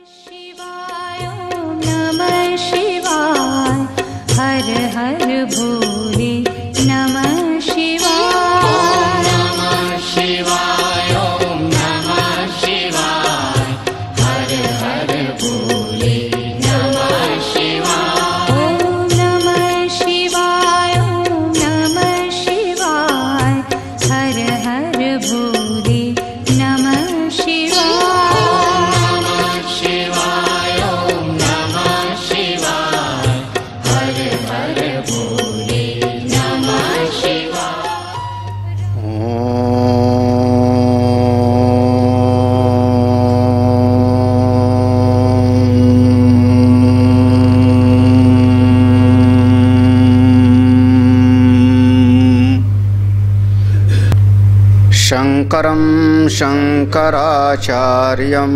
शिवाय ओम नमः शिवाय हर हर भोले नमः शिवाय नमः शिवाय ओम नमः शिवाय हर हर भोले नमः शिवाय ओम नमः शिवाय ओम नमः शिवाय हर हर भोले नमः शिवाय शंकरं शंकराचार्यं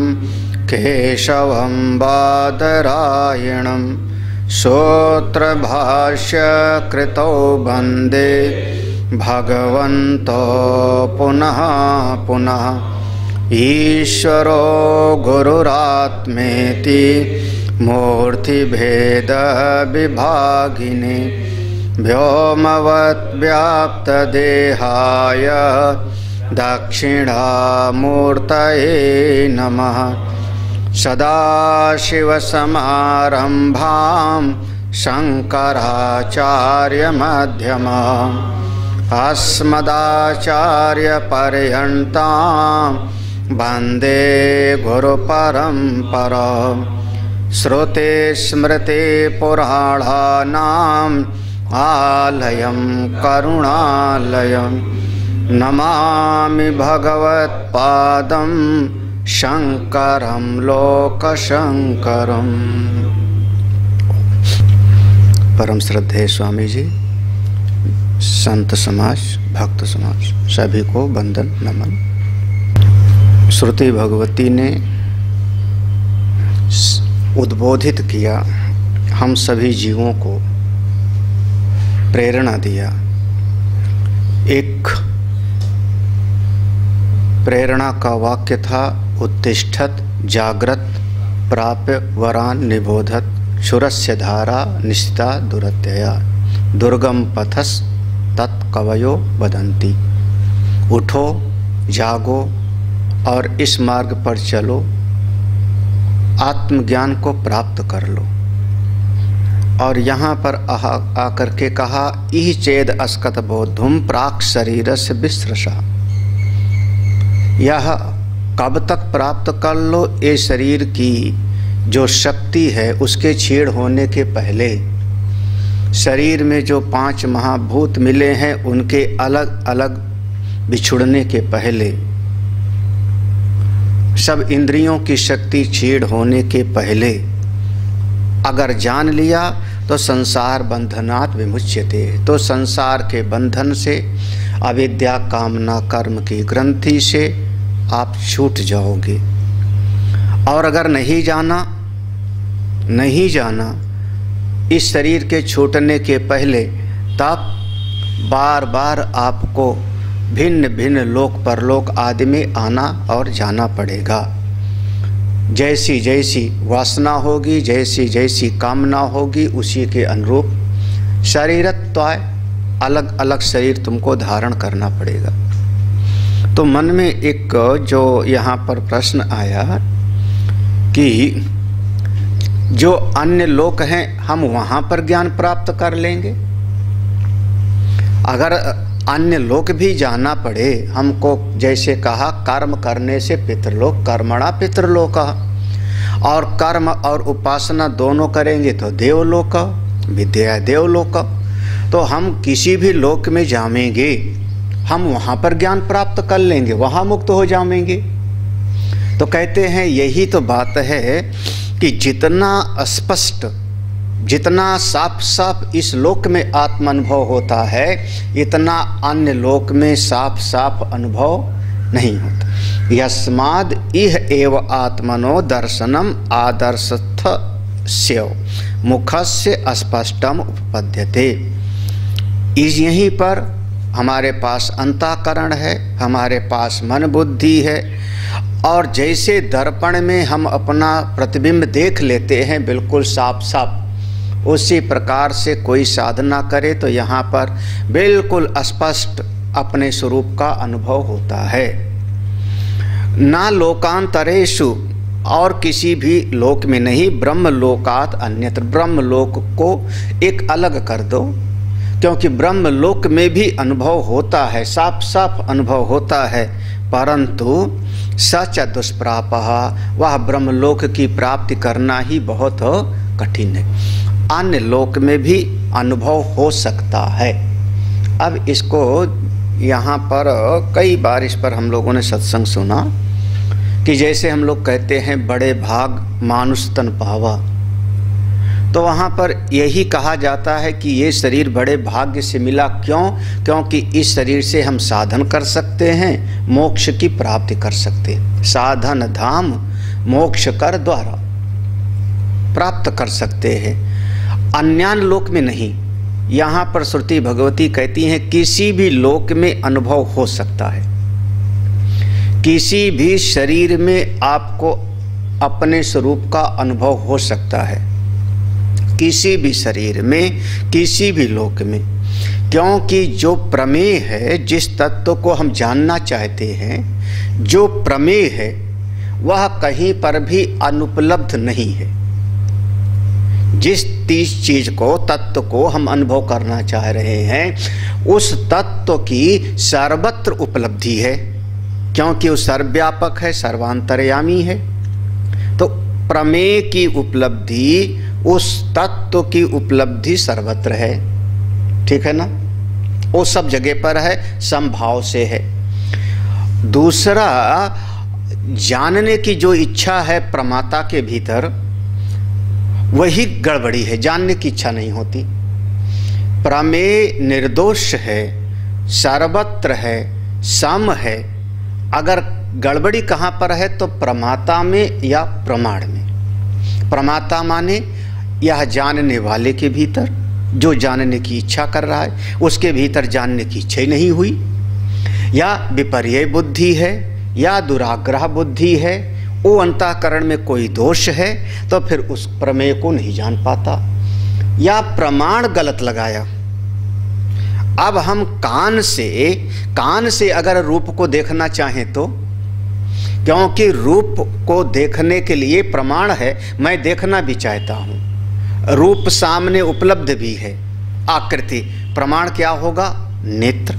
केशवं बादरायणं सूत्रभाष्यकृतौ वन्दे भगवन्तो पुनः पुनः। ईश्वरो गुरुरात्मेति मूर्तिभेदविभागिने व्योमवद्व्याप्तदेहाय दक्षिणामूर्तये नमः। सदाशिवसमारम्भां शङ्कराचार्यमध्यमाम् अस्मदाचार्यपर्यन्तां वन्दे गुरुपरम्पराम्। श्रुतिस्मृतिपुराणानाम् आलयं करुणालयम् नमामि भगवत्पादं शंकरं लोकशंकरम। परम श्रद्धेय स्वामी जी, संत समाज, भक्त समाज सभी को वंदन नमन। श्रुति भगवती ने उद्बोधित किया, हम सभी जीवों को प्रेरणा दिया। एक प्रेरणा का वाक्य था, उत्तिष्ठत जाग्रत प्राप्य वरान निबोधत क्षुरस्य धारा निश्चिता दुरत्यया दुर्गम पथस तत्कवयो वदन्ति। उठो, जागो और इस मार्ग पर चलो, आत्मज्ञान को प्राप्त कर लो। और यहाँ पर आकर के कहा, इह चेद अस्कत बोधुम प्राक शरीरस्य विस्रसा। यह कब तक प्राप्त कर लो? ये शरीर की जो शक्ति है उसके छीड़ होने के पहले, शरीर में जो 5 महाभूत मिले हैं उनके अलग अलग बिछुड़ने के पहले, सब इंद्रियों की शक्ति छीड़ होने के पहले अगर जान लिया तो संसार बंधनात् विमुच्यते, तो संसार के बंधन से, अविद्या कामना कर्म की ग्रंथि से आप छूट जाओगे। और अगर नहीं जाना इस शरीर के छूटने के पहले, तब बार बार आपको भिन्न भिन्न लोक परलोक आदि में आना और जाना पड़ेगा। जैसी जैसी वासना होगी, जैसी जैसी कामना होगी, उसी के अनुरूप शरीरत्वाय अलग अलग शरीर तुमको धारण करना पड़ेगा। तो मन में एक जो यहाँ पर प्रश्न आया कि जो अन्य लोक हैं हम वहाँ पर ज्ञान प्राप्त कर लेंगे। अगर अन्य लोक भी जाना पड़े हमको, जैसे कहा कर्म करने से पितृलोक, कर्मणा पितृलोक, और कर्म और उपासना दोनों करेंगे तो देवलोक, विद्या देवलोक। तो हम किसी भी लोक में जाएंगे, हम वहाँ पर ज्ञान प्राप्त कर लेंगे, वहाँ मुक्त हो जाएंगे। तो कहते हैं यही तो बात है कि जितना स्पष्ट, जितना साफ साफ इस लोक में आत्म अनुभव होता है, इतना अन्य लोक में साफ साफ अनुभव नहीं होता। यस्माद् इह एव आत्मनो दर्शनम आदर्शस्थ स्यो मुखस्य स्पष्टम उपपद्यते। इस यहीं पर हमारे पास अंतःकरण है, हमारे पास मन बुद्धि है, और जैसे दर्पण में हम अपना प्रतिबिंब देख लेते हैं बिल्कुल साफ साफ, उसी प्रकार से कोई साधना करे तो यहाँ पर बिल्कुल स्पष्ट अपने स्वरूप का अनुभव होता है। ना लोकांतरेषु, और किसी भी लोक में नहीं, ब्रह्म लोकात अन्यत्र, ब्रह्म लोक को एक अलग कर दो, क्योंकि ब्रह्म लोक में भी अनुभव होता है, साफ साफ अनुभव होता है, परंतु सच दुष्प्रापः, वह ब्रह्मलोक की प्राप्ति करना ही बहुत कठिन है। अन्य लोक में भी अनुभव हो सकता है। अब इसको यहाँ पर कई बार इस पर हम लोगों ने सत्संग सुना कि जैसे हम लोग कहते हैं बड़े भाग मानुष तन पावा, तो वहाँ पर यही कहा जाता है कि ये शरीर बड़े भाग्य से मिला। क्यों? क्योंकि इस शरीर से हम साधन कर सकते हैं, मोक्ष की प्राप्ति कर सकते हैं। साधन धाम मोक्ष कर द्वारा प्राप्त कर सकते हैं, अन्यान लोक में नहीं। यहाँ पर श्रुति भगवती कहती हैं किसी भी लोक में अनुभव हो सकता है, किसी भी शरीर में आपको अपने स्वरूप का अनुभव हो सकता है, किसी भी शरीर में, किसी भी लोक में। क्योंकि जो प्रमेय है, जिस तत्व को हम जानना चाहते हैं, जो प्रमेय है वह कहीं पर भी अनुपलब्ध नहीं है। जिस चीज को, तत्व को हम अनुभव करना चाह रहे हैं, उस तत्व की सर्वत्र उपलब्धि है, क्योंकि वो सर्वव्यापक है, सर्वांतर्यामी है। तो प्रमेय की उपलब्धि, उस तत्व की उपलब्धि सर्वत्र है, ठीक है ना, वो सब जगह पर है, समभाव से है। दूसरा, जानने की जो इच्छा है प्रमाता के भीतर, वही गड़बड़ी है, जानने की इच्छा नहीं होती। प्रमेय निर्दोष है, सर्वत्र है, सम है। अगर गड़बड़ी कहाँ पर है तो प्रमाता में या प्रमाण में। प्रमाता माने यह जानने वाले के भीतर, जो जानने की इच्छा कर रहा है उसके भीतर जानने की इच्छा ही नहीं हुई, या विपर्य बुद्धि है, या दुराग्रह बुद्धि है, वो अंतःकरण में कोई दोष है तो फिर उस प्रमेय को नहीं जान पाता, या प्रमाण गलत लगाया। अब हम कान से अगर रूप को देखना चाहें तो, क्योंकि रूप को देखने के लिए प्रमाण है, मैं देखना भी चाहता हूँ, रूप सामने उपलब्ध भी है, आकृति, प्रमाण क्या होगा? नेत्र।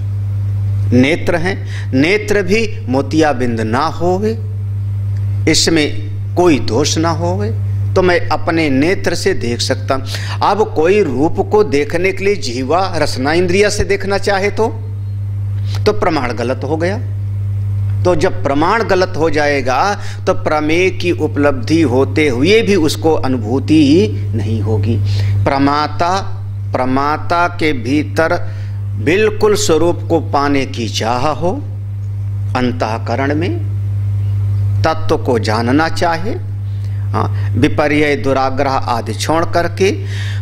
नेत्र हैं, नेत्र भी मोतियाबिंद ना होवे, इसमें कोई दोष ना होवे, तो मैं अपने नेत्र से देख सकता हूँ। अब कोई रूप को देखने के लिए जीवा रसना इंद्रिया से देखना चाहे तो प्रमाण गलत हो गया। तो जब प्रमाण गलत हो जाएगा तो प्रमेय की उपलब्धि होते हुए भी उसको अनुभूति ही नहीं होगी। प्रमाता के भीतर बिल्कुल स्वरूप को पाने की चाह हो, अंतःकरण में तत्व को जानना चाहे, हाँ, विपर्य दुराग्रह आदि छोड़ करके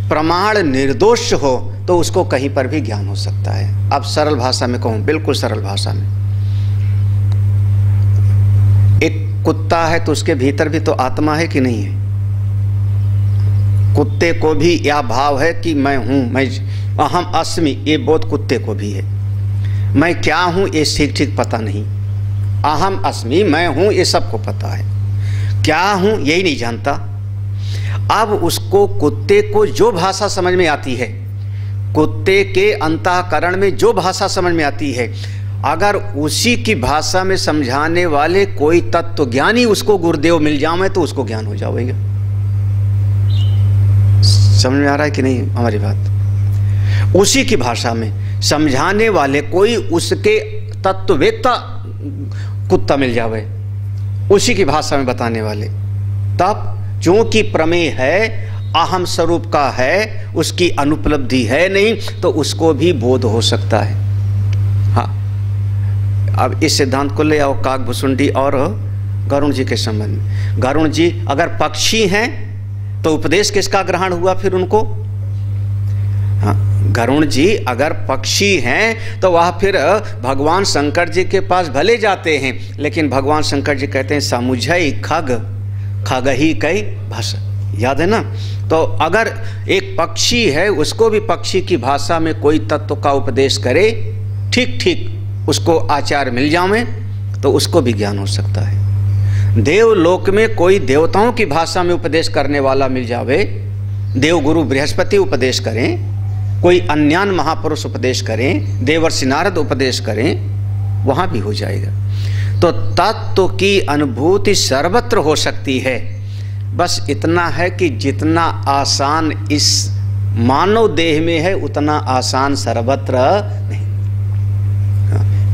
प्रमाण निर्दोष हो तो उसको कहीं पर भी ज्ञान हो सकता है। अब सरल भाषा में कहूँ, बिल्कुल सरल भाषा में, एक कुत्ता है तो उसके भीतर भी तो आत्मा है कि नहीं है? कुत्ते को भी यह भाव है कि मैं हूँ, मैं अहम अस्मि, ये बोध कुत्ते को भी है। मैं क्या हूँ ये ठीक ठीक पता नहीं, अहम अस्मि, मैं हूँ ये सबको पता है, क्या हूँ यही नहीं जानता। अब उसको, कुत्ते को जो भाषा समझ में आती है, कुत्ते के अंतःकरण में जो भाषा समझ में आती है, अगर उसी की भाषा में समझाने वाले कोई तत्व ज्ञानी उसको गुरुदेव मिल जावे तो उसको ज्ञान हो जाएगा। समझ में आ रहा है कि नहीं हमारी बात? उसी की भाषा में समझाने वाले कोई उसके तत्ववेत्ता कुत्ता मिल जावे, उसी की भाषा में बताने वाले, तब चूंकि प्रमेय है, अहम स्वरूप का है, उसकी अनुपलब्धि है नहीं, तो उसको भी बोध हो सकता है। हाँ, अब इस सिद्धांत को ले आओ काकभुसुंडी और गरुण जी के संबंध में। गरुण जी अगर पक्षी हैं तो उपदेश किसका ग्रहण हुआ फिर उनको? हाँ, गरुण जी अगर पक्षी हैं तो वह फिर भगवान शंकर जी के पास भले जाते हैं, लेकिन भगवान शंकर जी कहते हैं समुझई खग खगही कई भाषा, याद है ना। तो अगर एक पक्षी है उसको भी पक्षी की भाषा में कोई तत्व का उपदेश करे, ठीक ठीक उसको आचार मिल जावे तो उसको भी ज्ञान हो सकता है। देवलोक में कोई देवताओं की भाषा में उपदेश करने वाला मिल जावे, देवगुरु बृहस्पति उपदेश करें, कोई अन्यान महापुरुष उपदेश करें, देवर्षि नारद उपदेश करें, वहाँ भी हो जाएगा। तो तत्व की अनुभूति सर्वत्र हो सकती है। बस इतना है कि जितना आसान इस मानव देह में है उतना आसान सर्वत्र नहीं,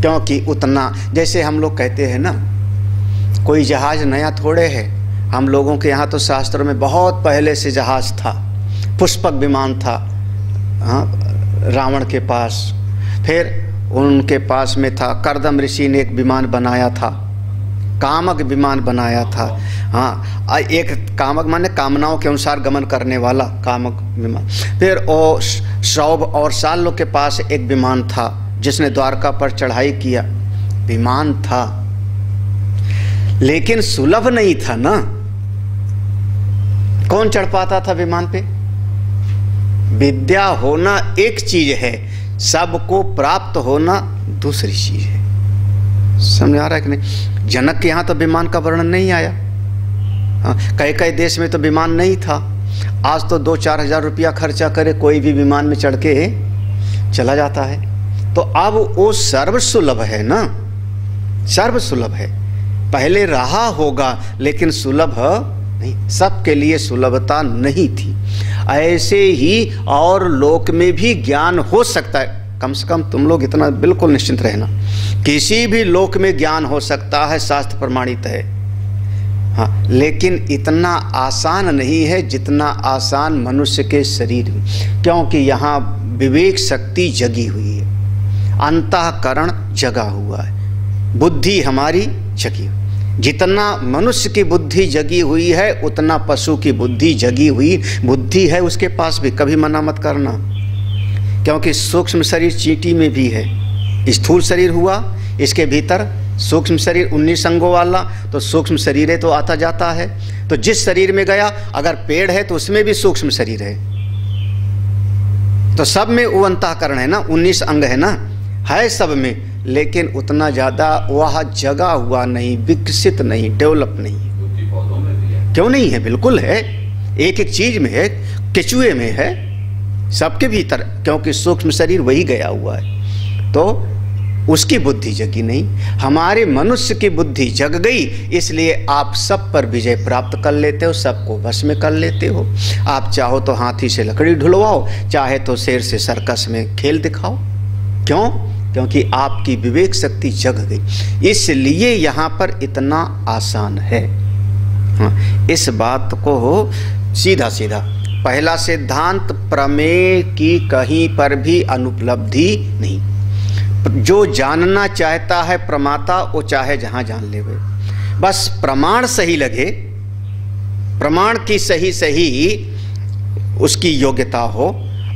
क्योंकि उतना, जैसे हम लोग कहते हैं ना, कोई जहाज नया थोड़े है। हम लोगों के यहाँ तो शास्त्रों में बहुत पहले से जहाज था, पुष्पक विमान था, हाँ, रावण के पास, फिर उनके पास में था, कर्दम ऋषि ने एक विमान बनाया था, कामक विमान बनाया था। हाँ, एक कामक माने कामनाओं के अनुसार गमन करने वाला कामक विमान। फिर वो सौभ और सालों के पास एक विमान था जिसने द्वारका पर चढ़ाई किया, विमान था लेकिन सुलभ नहीं था ना। कौन चढ़ पाता था विमान पे? विद्या होना एक चीज है, सबको प्राप्त होना दूसरी चीज है। समझ आ रहा है कि नहीं? जनक के यहाँ तो विमान का वर्णन नहीं आया, हाँ, कई कई देश में तो विमान नहीं था। आज तो 2-4 हज़ार रुपया खर्चा करे कोई भी विमान में चढ़ के चला जाता है। तो अब वो सर्वसुलभ है ना, सर्वसुलभ है। पहले रहा होगा लेकिन सुलभ नहीं, सबके लिए सुलभता नहीं थी। ऐसे ही और लोक में भी ज्ञान हो सकता है। कम से कम तुम लोग इतना बिल्कुल निश्चिंत रहना, किसी भी लोक में ज्ञान हो सकता है, शास्त्र प्रमाणित है। हाँ, लेकिन इतना आसान नहीं है जितना आसान मनुष्य के शरीर में, क्योंकि यहाँ विवेक शक्ति जगी हुई है, अंतःकरण जगा हुआ है, बुद्धि हमारी जगी। जितना मनुष्य की बुद्धि जगी हुई है उतना पशु की बुद्धि जगी हुई बुद्धि है उसके पास भी। कभी मना मत करना, क्योंकि सूक्ष्म शरीर चींटी में भी है। स्थूल शरीर हुआ, इसके भीतर सूक्ष्म शरीर 19 अंगों वाला, तो सूक्ष्म शरीर है तो आता जाता है। तो जिस शरीर में गया, अगर पेड़ है तो उसमें भी सूक्ष्म शरीर है। तो सब में वो अंतःकरण है ना, 19 अंग है ना, है सब में, लेकिन उतना ज़्यादा वह जगा हुआ नहीं, विकसित नहीं, डेवलप नहीं। क्यों नहीं है? बिल्कुल है, एक एक चीज में है, केचुए में है, सबके भीतर, क्योंकि सूक्ष्म शरीर वही गया हुआ है। तो उसकी बुद्धि जगी नहीं, हमारे मनुष्य की बुद्धि जग गई, इसलिए आप सब पर विजय प्राप्त कर लेते हो, सबको वश में कर लेते हो। आप चाहो तो हाथी से लकड़ी ढुलवाओ, चाहे तो शेर से सर्कस में खेल दिखाओ। क्यों? क्योंकि आपकी विवेक शक्ति जग गई, इसलिए यहाँ पर इतना आसान है। हाँ, इस बात को हो सीधा सीधा पहला सिद्धांत, प्रमेय की कहीं पर भी अनुपलब्धि नहीं। जो जानना चाहता है प्रमाता, वो चाहे जहाँ जान लेवे, बस प्रमाण सही लगे, प्रमाण की सही सही उसकी योग्यता हो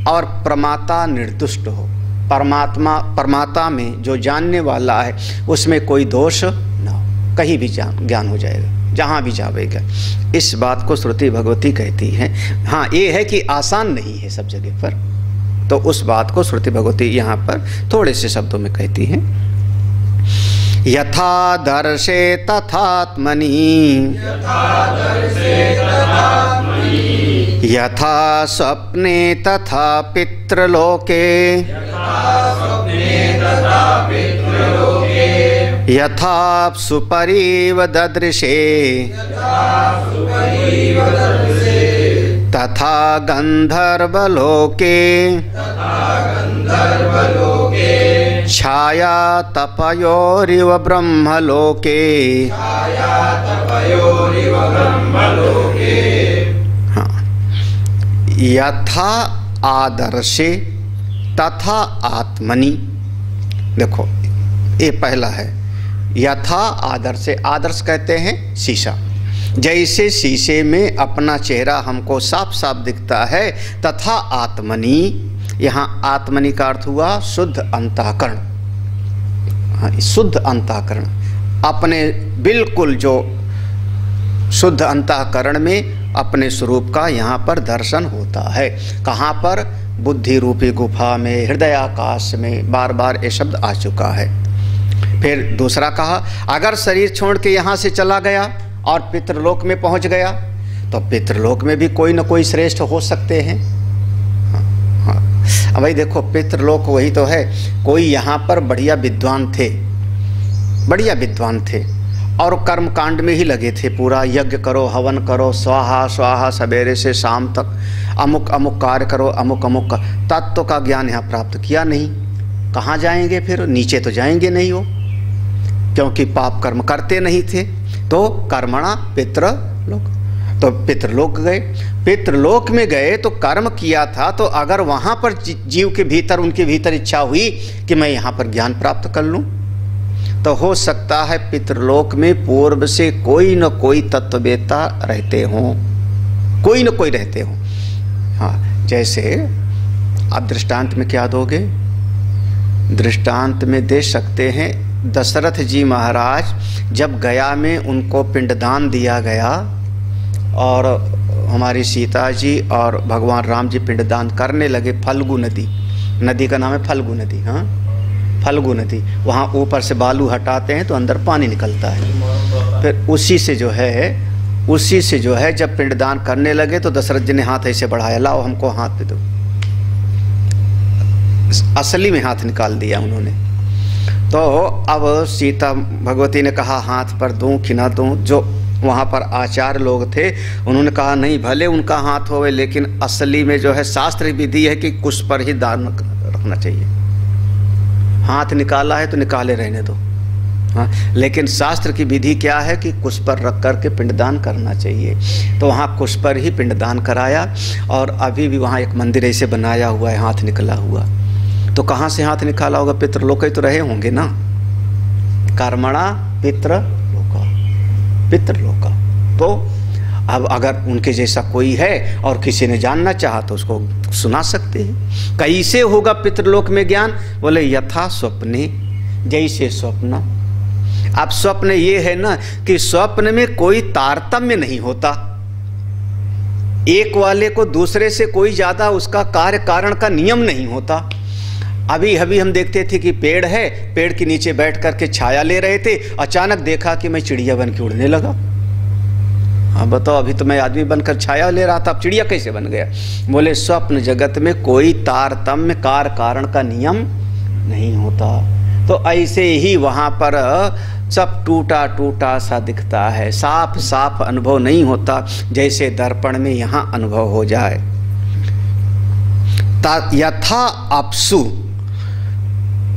और प्रमाता निर्दुष्ट हो। परमात्मा में जो जानने वाला है उसमें कोई दोष ना हो, कहीं भी ज्ञान हो जाएगा, जहाँ भी जावेगा। इस बात को श्रुति भगवती कहती है। हाँ, ये है कि आसान नहीं है सब जगह पर, तो उस बात को श्रुति भगवती यहाँ पर थोड़े से शब्दों में कहती है। यथा दर्शे तथात्मनि, यथा स्वप्ने तथा पितृलोके, यथा सुपरीव ददृशे, तथा गंधर्वलोके, छाया तपयोरिव ब्रह्मलोके। हाँ, यथा आदर्शे तथा आत्मनि। देखो, ये पहला है, यथा आदर्शे। आदर्श कहते हैं शीशा, जैसे शीशे में अपना चेहरा हमको साफ साफ दिखता है, तथा आत्मनि, यहाँ आत्मनि का अर्थ हुआ शुद्ध अंतःकरण। हाँ, शुद्ध अंतःकरण, अपने बिल्कुल जो शुद्ध अंतःकरण में अपने स्वरूप का यहाँ पर दर्शन होता है। कहाँ पर? बुद्धि रूपी गुफा में, हृदयाकाश में, बार बार ये शब्द आ चुका है। फिर दूसरा कहा, अगर शरीर छोड़ के यहाँ से चला गया और पितृलोक में पहुँच गया तो पितृलोक में भी कोई न कोई श्रेष्ठ हो सकते हैं। हाँ, भाई देखो, पितृलोक वही तो है। कोई यहाँ पर बढ़िया विद्वान थे, बढ़िया विद्वान थे और कर्म कांड में ही लगे थे, पूरा यज्ञ करो, हवन करो, स्वाहा स्वाहा, सवेरे से शाम तक अमुक अमुक कार्य करो, अमुक अमुक तत्व का ज्ञान यहाँ प्राप्त किया नहीं। कहाँ जाएंगे फिर? नीचे तो जाएंगे नहीं वो, क्योंकि पाप कर्म करते नहीं थे। तो कर्मणा पितृलोक, तो पितृलोक गए। पितृलोक में गए तो कर्म किया था, तो अगर वहाँ पर जीव के भीतर, उनके भीतर इच्छा हुई कि मैं यहाँ पर ज्ञान प्राप्त कर लूँ, तो हो सकता है पितृलोक में पूर्व से कोई न कोई तत्ववेत्ता रहते हों, कोई न कोई रहते हों। हाँ, जैसे आप दृष्टांत में क्या दोगे? दृष्टांत में दे सकते हैं, दशरथ जी महाराज जब गया में उनको पिंडदान दिया गया और हमारी सीता जी और भगवान राम जी पिंडदान करने लगे, फल्गु नदी, नदी का नाम है फल्गु नदी। हाँ, फल्गु नदी, वहाँ ऊपर से बालू हटाते हैं तो अंदर पानी निकलता है। फिर उसी से जो है जब पिंडदान करने लगे तो दशरथ जी ने हाथ ऐसे बढ़ाया, लाओ हमको हाथ पे दो। असली में हाथ निकाल दिया उन्होंने। तो अब सीता भगवती ने कहा हाथ पर दूं कि ना दूं। जो वहाँ पर आचार्य लोग थे उन्होंने कहा नहीं, भले उनका हाथ होवे, लेकिन असली में जो है शास्त्र विधि है कि कुश पर ही दान रखना चाहिए। हाथ निकाला है तो निकाले रहने दो। हाँ, लेकिन शास्त्र की विधि क्या है कि कुश पर रख कर के पिंडदान करना चाहिए। तो वहाँ कुश पर ही पिंडदान कराया और अभी भी वहाँ एक मंदिर ऐसे बनाया हुआ है, हाथ निकला हुआ। तो कहाँ से हाथ निकाला होगा? पितृलोक ही तो रहे होंगे ना। कर्मणा पितृलोका, पितृलोका। तो अब अगर उनके जैसा कोई है और किसी ने जानना चाहा तो उसको सुना सकते हैं। कैसे होगा पितृलोक में ज्ञान? बोले यथा स्वप्ने, जैसे स्वप्न। अब स्वप्न ये है ना कि स्वप्न में कोई तारतम्य नहीं होता, एक वाले को दूसरे से कोई ज्यादा उसका कार्य कारण का नियम नहीं होता। अभी हम देखते थे कि पेड़ है, पेड़ के नीचे बैठ करके छाया ले रहे थे, अचानक देखा कि मैं चिड़िया बन के उड़ने लगा। हाँ बताओ, अभी तो मैं आदमी बनकर छाया ले रहा था, अब चिड़िया कैसे बन गया? बोले स्वप्न जगत में कोई तारतम्य कार्य कारण का नियम नहीं होता। तो ऐसे ही वहाँ पर सब टूटा टूटा सा दिखता है, साफ साफ अनुभव नहीं होता, जैसे दर्पण में यहाँ अनुभव हो जाए। यथा अपसु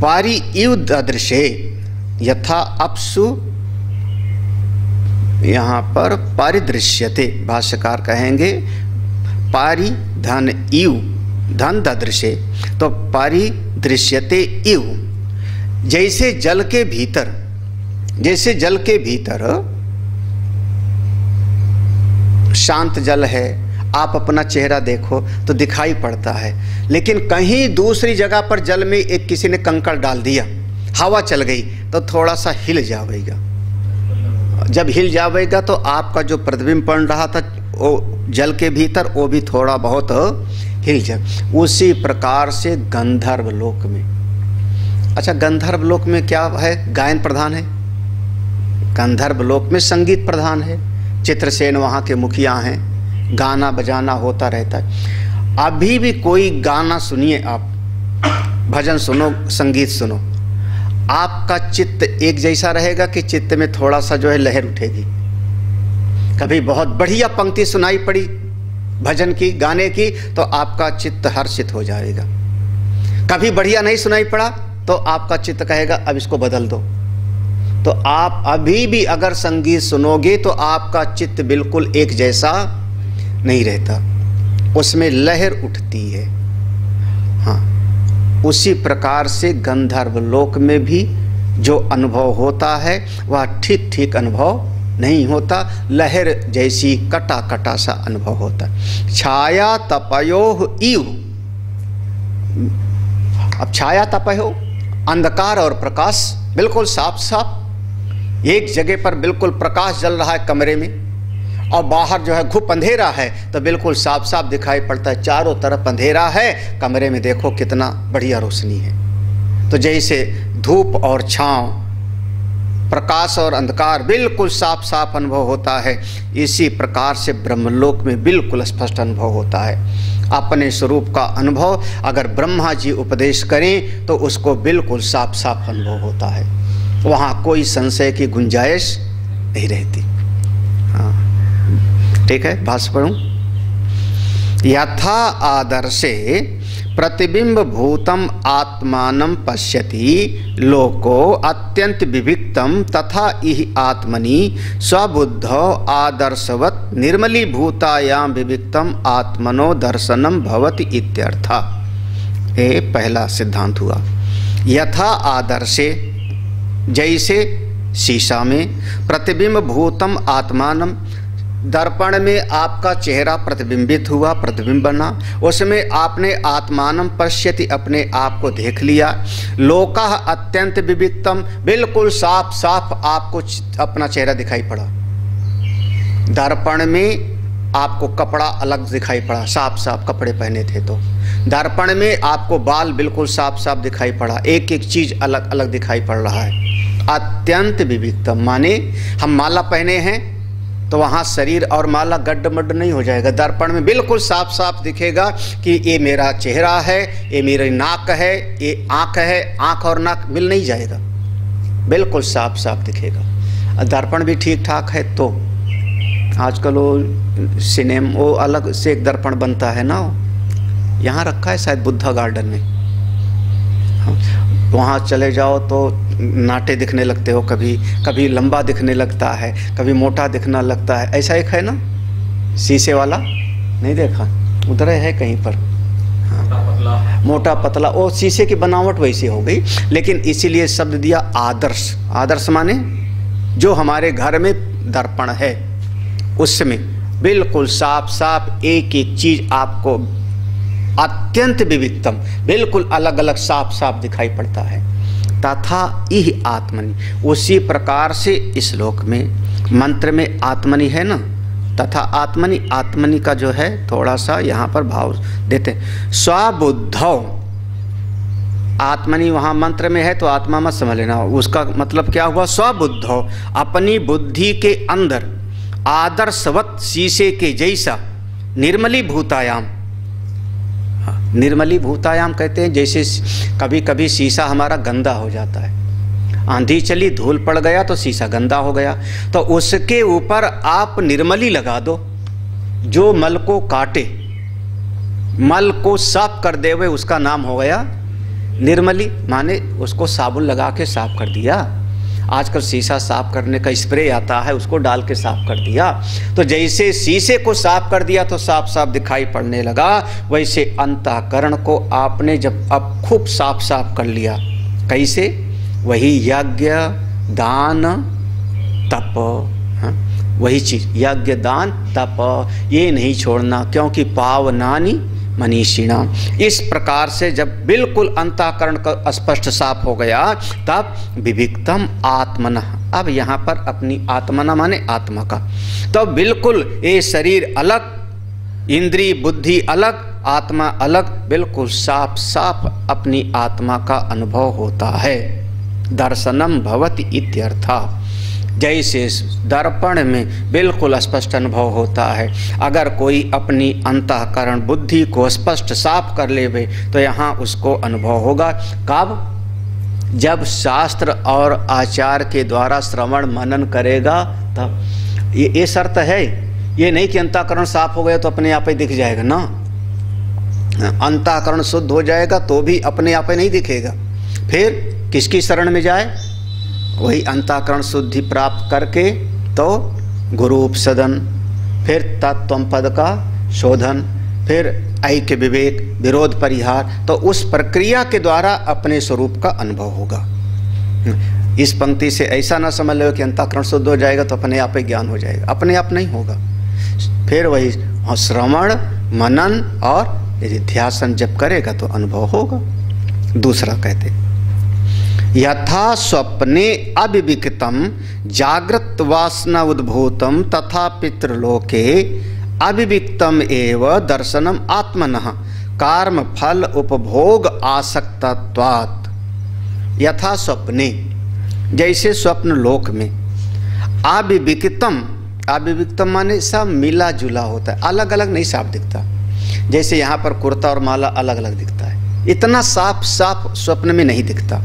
पारी इव ददृशे, यथा अपसु यहाँ पर पारिदृश्यते, भाष्यकार कहेंगे पारी धन इव, धन ददृशे, तो पारिदृश्यते इव, जैसे जल के भीतर, जैसे जल के भीतर शांत जल है, आप अपना चेहरा देखो तो दिखाई पड़ता है, लेकिन कहीं दूसरी जगह पर जल में एक किसी ने कंकड़ डाल दिया, हवा चल गई तो थोड़ा सा हिल जाएगा। जब हिल जाएगा तो आपका जो प्रतिबिंब पड़ रहा था वो जल के भीतर, वो भी थोड़ा बहुत हिल जाए। उसी प्रकार से गंधर्व लोक में, अच्छा गंधर्व लोक में क्या है? गायन प्रधान है। गंधर्व लोक में संगीत प्रधान है, चित्रसेन वहाँ के मुखिया हैं, गाना बजाना होता रहता है। अभी भी कोई गाना सुनिए, आप भजन सुनो, संगीत सुनो, आपका चित्त एक जैसा रहेगा कि चित्त में थोड़ा सा जो है लहर उठेगी। कभी बहुत बढ़िया पंक्ति सुनाई पड़ी भजन की, गाने की, तो आपका चित्त हर्षित हो जाएगा। कभी बढ़िया नहीं सुनाई पड़ा तो आपका चित्त कहेगा अब इसको बदल दो। तो आप अभी भी अगर संगीत सुनोगे तो आपका चित्त बिल्कुल एक जैसा नहीं रहता, उसमें लहर उठती है। हाँ, उसी प्रकार से गंधर्व लोक में भी जो अनुभव होता है वह ठीक ठीक अनुभव नहीं होता, लहर जैसी कटा कटा सा अनुभव होता है। छाया तपयोह इव, अब छाया तपय हो, अंधकार और प्रकाश बिल्कुल साफ साफ एक जगह पर बिल्कुल प्रकाश जल रहा है कमरे में, और बाहर जो है घुप अंधेरा है तो बिल्कुल साफ साफ दिखाई पड़ता है। चारों तरफ अंधेरा है, कमरे में देखो कितना बढ़िया रोशनी है। तो जैसे धूप और छांव, प्रकाश और अंधकार बिल्कुल साफ साफ अनुभव होता है, इसी प्रकार से ब्रह्मलोक में बिल्कुल स्पष्ट अनुभव होता है। अपने स्वरूप का अनुभव अगर ब्रह्मा जी उपदेश करें तो उसको बिल्कुल साफ साफ अनुभव होता है, वहाँ कोई संशय की गुंजाइश नहीं रहती। हाँ ठीक है, भाष्य पढ़ूं। यथा आदर्शे प्रतिबिंब भूतम आत्मानं पश्यति लोको अत्यंत विविक्तम तथा इह आत्मनि स्वबुद्धौ आदर्शवत् निर्मली भूतायां विविक्तम आत्मनो दर्शनम भवति इत्यर्थः। ये पहला सिद्धांत हुआ। यथा आदर्शे, जैसे शीशा में, प्रतिबिंब भूतम आत्मानं, दर्पण में आपका चेहरा प्रतिबिंबित हुआ, प्रतिबिंब बना, उसमें आपने आत्मानं पश्यति, अपने आप को देख लिया। लोकः अत्यंत विविक्तम, बिल्कुल साफ साफ आपको अपना चेहरा दिखाई पड़ा। दर्पण में आपको कपड़ा अलग दिखाई पड़ा, साफ साफ कपड़े पहने थे तो दर्पण में आपको बाल बिल्कुल साफ साफ दिखाई पड़ा, एक एक चीज अलग अलग दिखाई पड़ रहा है। अत्यंत विविक्तम माने हम माला पहने हैं तो वहाँ शरीर और माला गड्ढ-मड्ढ नहीं हो जाएगा, दर्पण में बिल्कुल साफ साफ दिखेगा कि ये मेरा चेहरा है, ये मेरी नाक है, ये आँख है, आँख और नाक मिल नहीं जाएगा, बिल्कुल साफ साफ दिखेगा। दर्पण भी ठीक ठाक है तो आजकल वो सिनेमा वो अलग से एक दर्पण बनता है ना, यहाँ रखा है शायद बुद्धा गार्डन में, वहाँ चले जाओ तो नाटे दिखने लगते हो, कभी कभी लंबा दिखने लगता है, कभी मोटा दिखना लगता है। ऐसा एक है ना शीशे वाला, नहीं देखा? उधर है कहीं पर, हाँ मोटा पतला, वो शीशे की बनावट वैसी हो गई, लेकिन इसीलिए शब्द दिया आदर्श। आदर्श माने जो हमारे घर में दर्पण है उसमें बिल्कुल साफ साफ एक एक चीज आपको अत्यंत विविक्तम बिल्कुल अलग अलग साफ साफ दिखाई पड़ता है। तथा इह आत्मनि, उसी प्रकार से इस श्लोक में मंत्र में आत्मनि है ना, तथा आत्मनि, आत्मनि का जो है थोड़ा सा यहाँ पर भाव देते हैं। स्वबुद्धौ, आत्मनि वहाँ मंत्र में है तो आत्मा मत समझ लेना, उसका मतलब क्या हुआ? स्वबुद्धौ, अपनी बुद्धि के अंदर आदर्शवत शीशे के जैसा, निर्मली भूतायाम, निर्मली भूतायाम कहते हैं जैसे कभी कभी शीशा हमारा गंदा हो जाता है, आंधी चली धूल पड़ गया तो शीशा गंदा हो गया, तो उसके ऊपर आप निर्मली लगा दो, जो मल को काटे, मल को साफ कर दे हुए, उसका नाम हो गया निर्मली। माने उसको साबुन लगा के साफ कर दिया। आजकल शीशा साफ करने का स्प्रे आता है, उसको डाल के साफ कर दिया, तो जैसे शीशे को साफ कर दिया तो साफ साफ दिखाई पड़ने लगा, वैसे अंतःकरण को आपने जब अब खूब साफ साफ कर लिया, कैसे? वही यज्ञ दान तप, हाँ? वही चीज यज्ञ दान तप, ये नहीं छोड़ना, क्योंकि पावनानि मनीषिणा। इस प्रकार से जब बिल्कुल अंतःकरण का स्पष्ट साफ हो गया तब विविक्तम आत्मनः, अब यहाँ पर अपनी आत्मना माने आत्मा का, तो बिल्कुल ये शरीर अलग, इंद्रिय बुद्धि अलग, आत्मा अलग, बिल्कुल साफ साफ अपनी आत्मा का अनुभव होता है। दर्शनम भवति इत्यर्थः, जैसे दर्पण में बिल्कुल स्पष्ट अनुभव होता है। अगर कोई अपनी अंतःकरण बुद्धि को स्पष्ट साफ कर लेवे तो यहाँ उसको अनुभव होगा। कब? जब शास्त्र और आचार के द्वारा श्रवण मनन करेगा तब। ये शर्त है, ये नहीं कि अंतःकरण साफ हो गया तो अपने आप ही दिख जाएगा ना, अंतःकरण शुद्ध हो जाएगा तो भी अपने आप ही नहीं दिखेगा। फिर किसकी शरण में जाए? वही अंतःकरण शुद्धि प्राप्त करके तो गुरु उपसदन, फिर तत्त्वम पद का शोधन, फिर ऐक्य विवेक, विरोध परिहार, तो उस प्रक्रिया के द्वारा अपने स्वरूप का अनुभव होगा। इस पंक्ति से ऐसा ना समझ लो कि अंतःकरण शुद्ध हो जाएगा तो अपने आप ही ज्ञान हो जाएगा, अपने आप नहीं होगा। फिर वही श्रवण मनन और यदि ध्यान जप करेगा तो अनुभव होगा। दूसरा कहते यथा स्वप्ने अविविक्तम जागृत वासना उद्भूतम तथा पितृलोके अविविक्तम एव दर्शनम आत्मनः कर्म फल उपभोग आसक्तत्वात्। यथा स्वप्ने, जैसे स्वप्न लोक में, अविविक्तम, अविविक्तम माने सब मिला जुला होता है, अलग अलग नहीं साफ दिखता। जैसे यहाँ पर कुर्ता और माला अलग अलग दिखता है, इतना साफ साफ स्वप्न में नहीं दिखता,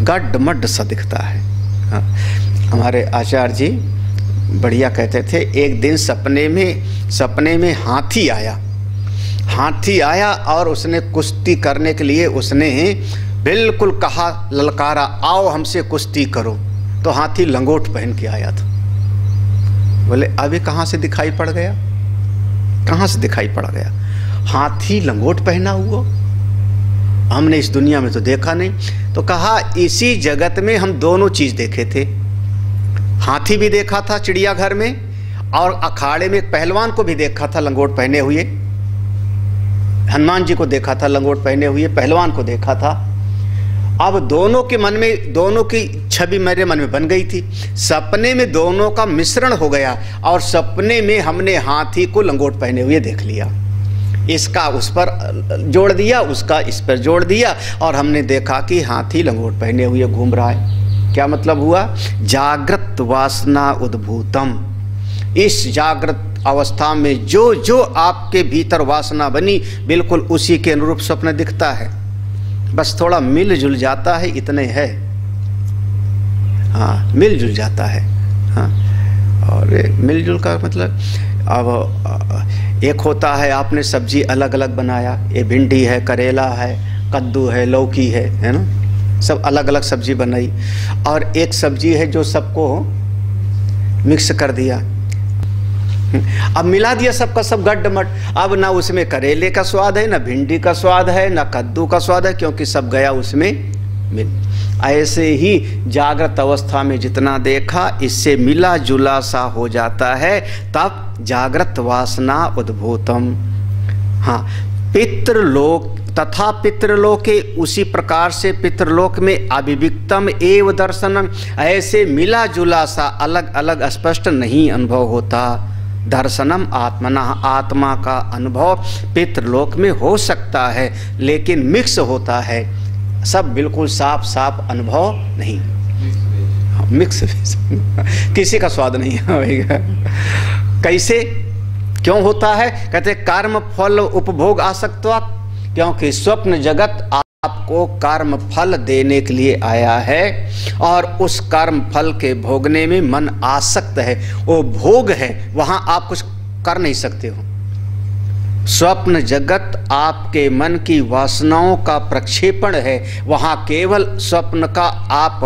गड्ढ मड्ढ सा दिखता है। हाँ। हमारे आचार्य जी बढ़िया कहते थे, एक दिन सपने में हाथी आया और उसने कुश्ती करने के लिए उसने बिल्कुल कहा, ललकारा, आओ हमसे कुश्ती करो। तो हाथी लंगोट पहन के आया था। बोले अभी कहाँ से दिखाई पड़ गया, कहाँ से दिखाई पड़ गया? हाथी लंगोट पहना हुआ हमने इस दुनिया में तो देखा नहीं। तो कहा इसी जगत में हम दोनों चीज देखे थे, हाथी भी देखा था चिड़ियाघर में, और अखाड़े में एक पहलवान को भी देखा था लंगोट पहने हुए, हनुमान जी को देखा था लंगोट पहने हुए, पहलवान को देखा था। अब दोनों के मन में, दोनों की छवि मेरे मन में बन गई थी। सपने में दोनों का मिश्रण हो गया और सपने में हमने हाथी को लंगोट पहने हुए देख लिया, इसका उस पर जोड़ दिया, उसका इस पर जोड़ दिया, और हमने देखा कि हाथी लंगोट पहने हुए घूम रहा है। क्या मतलब हुआ? जागृत वासना उद्भूतम। इस जागृत अवस्था में जो जो आपके भीतर वासना बनी, बिल्कुल उसी के अनुरूप स्वप्न दिखता है, बस थोड़ा मिलजुल जाता है, इतने है। हाँ, मिलजुल जाता है। हाँ, और मिलजुल का मतलब, अब एक होता है आपने सब्जी अलग अलग बनाया, ये भिंडी है, करेला है, कद्दू है, लौकी है ना, सब अलग अलग सब्जी बनाई। और एक सब्जी है जो सबको मिक्स कर दिया, अब मिला दिया सबका सब गड्ढमड। अब ना उसमें करेले का स्वाद है, ना भिंडी का स्वाद है, ना कद्दू का स्वाद है, क्योंकि सब गया उसमें मिल। ऐसे ही जागृत अवस्था में जितना देखा इससे मिला जुला सा हो जाता है, तब जागृत वासना उद्भूतम। हाँ, पितृलोक तथा पितृलोके, उसी प्रकार से पितृलोक में अविविक्तम एव दर्शनम, ऐसे मिला जुला सा अलग अलग स्पष्ट नहीं अनुभव होता। दर्शनम आत्मना, आत्मा का अनुभव पितृलोक में हो सकता है, लेकिन मिक्स होता है, सब बिल्कुल साफ साफ अनुभव नहीं, मिक्स किसी का स्वाद नहीं होगा। कैसे, क्यों होता है? कहते कर्म फल उपभोग आसक्तवात्, क्योंकि स्वप्न जगत आपको कर्म फल देने के लिए आया है और उस कर्म फल के भोगने में मन आसक्त है, वो भोग है, वहां आप कुछ कर नहीं सकते हो। स्वप्न जगत आपके मन की वासनाओं का प्रक्षेपण है, वहां केवल स्वप्न का आप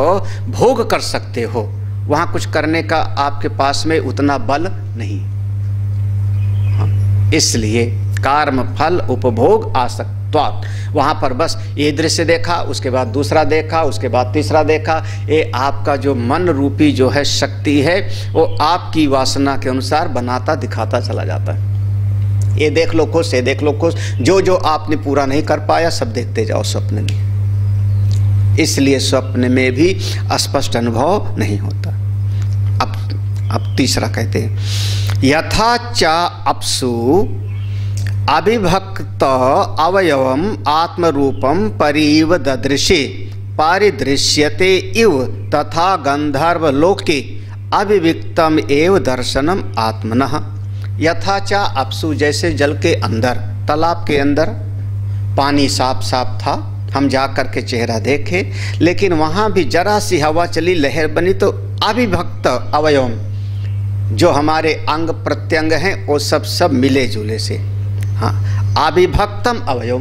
भोग कर सकते हो, वहां कुछ करने का आपके पास में उतना बल नहीं। इसलिए कर्म फल उपभोग आसक्त, वहां पर बस ये दृश्य देखा, उसके बाद दूसरा देखा, उसके बाद तीसरा देखा। ये आपका जो मन रूपी जो है शक्ति है, वो आपकी वासना के अनुसार बनाता दिखाता चला जाता है। ये देख लो खुश, ये देख लो खुश, जो जो आपने पूरा नहीं कर पाया सब देखते जाओ स्वप्न में। इसलिए स्वप्न में भी स्पष्ट अनुभव नहीं होता। अब तीसरा कहते हैं, यथा चा अपसु अविभक्त अवयवम आत्मरूपम परिव ददृशे पारिदृश्यते इव तथा गंधर्व लोके अविविक्तम एव दर्शनम आत्मनः। यथा चा अपसु, जैसे जल के अंदर, तालाब के अंदर पानी साफ साफ था, हम जा कर के चेहरा देखे, लेकिन वहाँ भी जरा सी हवा चली, लहर बनी, तो अविभक्त अवयवम, जो हमारे अंग प्रत्यंग हैं वो सब मिले जुले से। हाँ, अविभक्तम अवयव।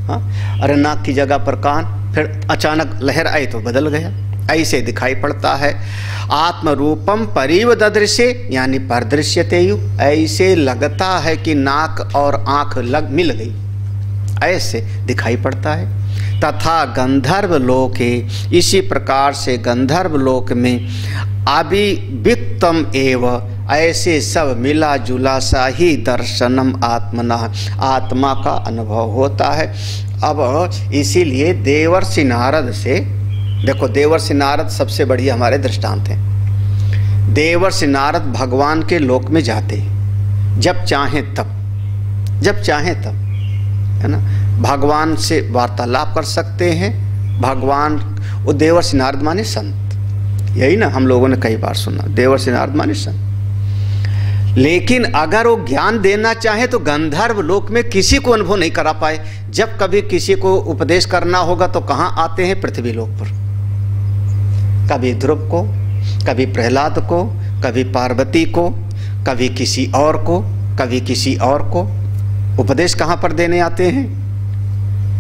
हाँ, अरे नाक की जगह पर कान, फिर अचानक लहर आई तो बदल गया, ऐसे दिखाई पड़ता है। आत्मरूपम परिव ददृश्य, यानी परदृश्यते यु, ऐसे लगता है कि नाक और आँख मिल गई, ऐसे दिखाई पड़ता है। तथा गंधर्व लोके, इसी प्रकार से गंधर्व लोक में अविविक्तम एव ऐसे सब मिला जुला सा ही दर्शनम आत्मना, आत्मा का अनुभव होता है। अब इसीलिए देवर्षि नारद से, देखो देवर्षि नारद सबसे बढ़िया हमारे दृष्टांत हैं। देवर्षि नारद भगवान के लोक में जाते हैं जब चाहें तब, जब चाहें तब, है ना। भगवान से वार्तालाप कर सकते हैं। भगवान, वो देवर्षि नारद माने संत, यही ना हम लोगों ने कई बार सुना, देवर्षि नारद माने संत। लेकिन अगर वो ज्ञान देना चाहे तो गंधर्व लोक में किसी को अनुभव नहीं करा पाए। जब कभी किसी को उपदेश करना होगा तो कहाँ आते हैं? पृथ्वी लोक पर। कभी ध्रुव को, कभी प्रहलाद को, कभी पार्वती को, कभी किसी और को, कभी किसी और को उपदेश कहाँ पर देने आते हैं?